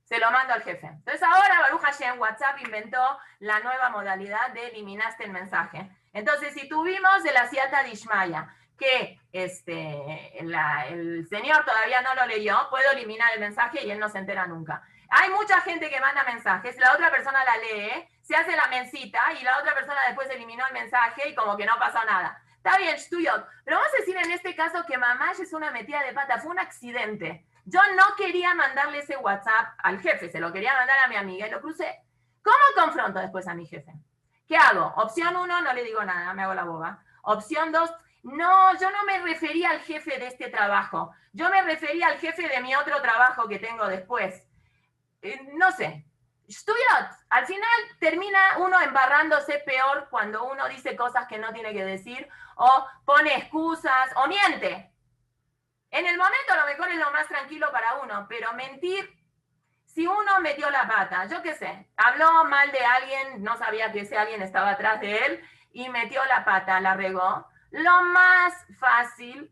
Se lo mando al jefe. Entonces ahora Baruch Hashem, WhatsApp inventó la nueva modalidad de eliminaste el mensaje. Entonces, si tuvimos el Asiata Dishmaya, que el señor todavía no lo leyó, puedo eliminar el mensaje y él no se entera nunca. Hay mucha gente que manda mensajes, la otra persona la lee, se hace la mencita y la otra persona después eliminó el mensaje y como que no pasó nada. Está bien, Shtuyot, pero vamos a decir en este caso que Mamash es una metida de pata, fue un accidente. Yo no quería mandarle ese WhatsApp al jefe, se lo quería mandar a mi amiga y lo crucé. ¿Cómo confronto después a mi jefe? ¿Qué hago? Opción 1, no le digo nada, me hago la boba. Opción 2, no, yo no me refería al jefe de este trabajo. Yo me refería al jefe de mi otro trabajo que tengo después. No sé. Estudiot. Al final termina uno embarrándose peor cuando uno dice cosas que no tiene que decir o pone excusas o miente. En el momento a lo mejor es lo más tranquilo para uno, pero mentir, si uno metió la pata, yo qué sé, habló mal de alguien, no sabía que ese alguien estaba atrás de él y metió la pata, la regó, lo más fácil,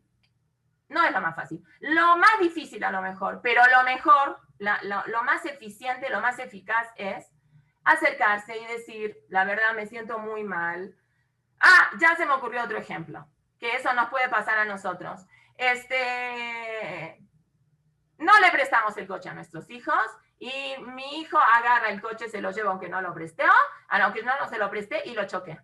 no es lo más fácil, lo más difícil a lo mejor, pero lo mejor, lo más eficiente, lo más eficaz es acercarse y decir, la verdad me siento muy mal. Ah, ya se me ocurrió otro ejemplo, que eso nos puede pasar a nosotros. No le prestamos el coche a nuestros hijos y mi hijo agarra el coche, se lo lleva aunque no lo presté, aunque no se lo presté y lo choqué.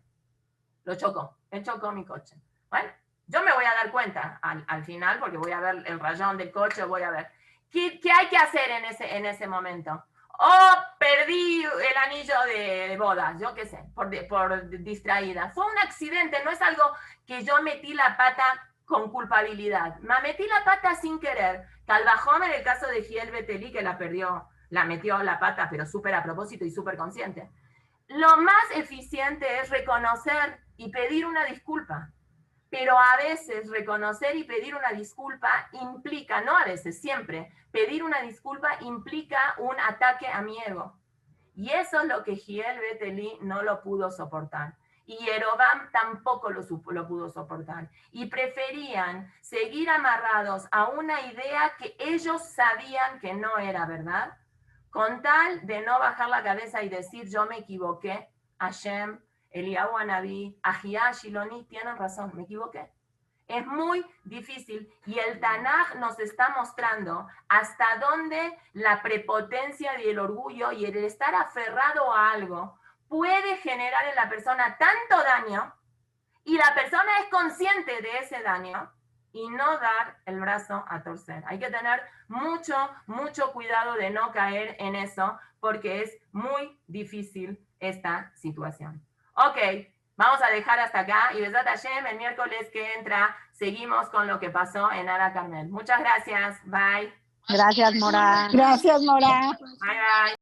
Lo chocó, él chocó mi coche. Bueno, yo me voy a dar cuenta al final porque voy a ver el rayón del coche, voy a ver. ¿Qué hay que hacer en ese momento? Perdí el anillo de boda, yo qué sé, por distraída. Fue un accidente, no es algo que yo metí la pata con culpabilidad. Me metí la pata sin querer. Calvajón en el caso de Giel Beteli, que la metió la pata, pero súper a propósito y súper consciente. Lo más eficiente es reconocer y pedir una disculpa. Pero a veces reconocer y pedir una disculpa implica, no a veces, siempre, pedir una disculpa implica un ataque a mi ego. Y eso es lo que Giel Beteli no lo pudo soportar. y Jeroboam tampoco lo pudo soportar. Y preferían seguir amarrados a una idea que ellos sabían que no era verdad, con tal de no bajar la cabeza y decir, yo me equivoqué, Hashem, Eliyahu Anabí, Ahiyá, Shiloni, tienen razón, me equivoqué. Es muy difícil y el Tanaj nos está mostrando hasta dónde la prepotencia y el orgullo y el estar aferrado a algo puede generar en la persona tanto daño y la persona es consciente de ese daño y no dar el brazo a torcer. Hay que tener mucho cuidado de no caer en eso porque es muy difícil esta situación. Ok, vamos a dejar hasta acá y Besat Hashem, el miércoles que entra seguimos con lo que pasó en Ara Carmel. Muchas gracias, bye. Gracias, Mora. Gracias, Mora. Bye, bye.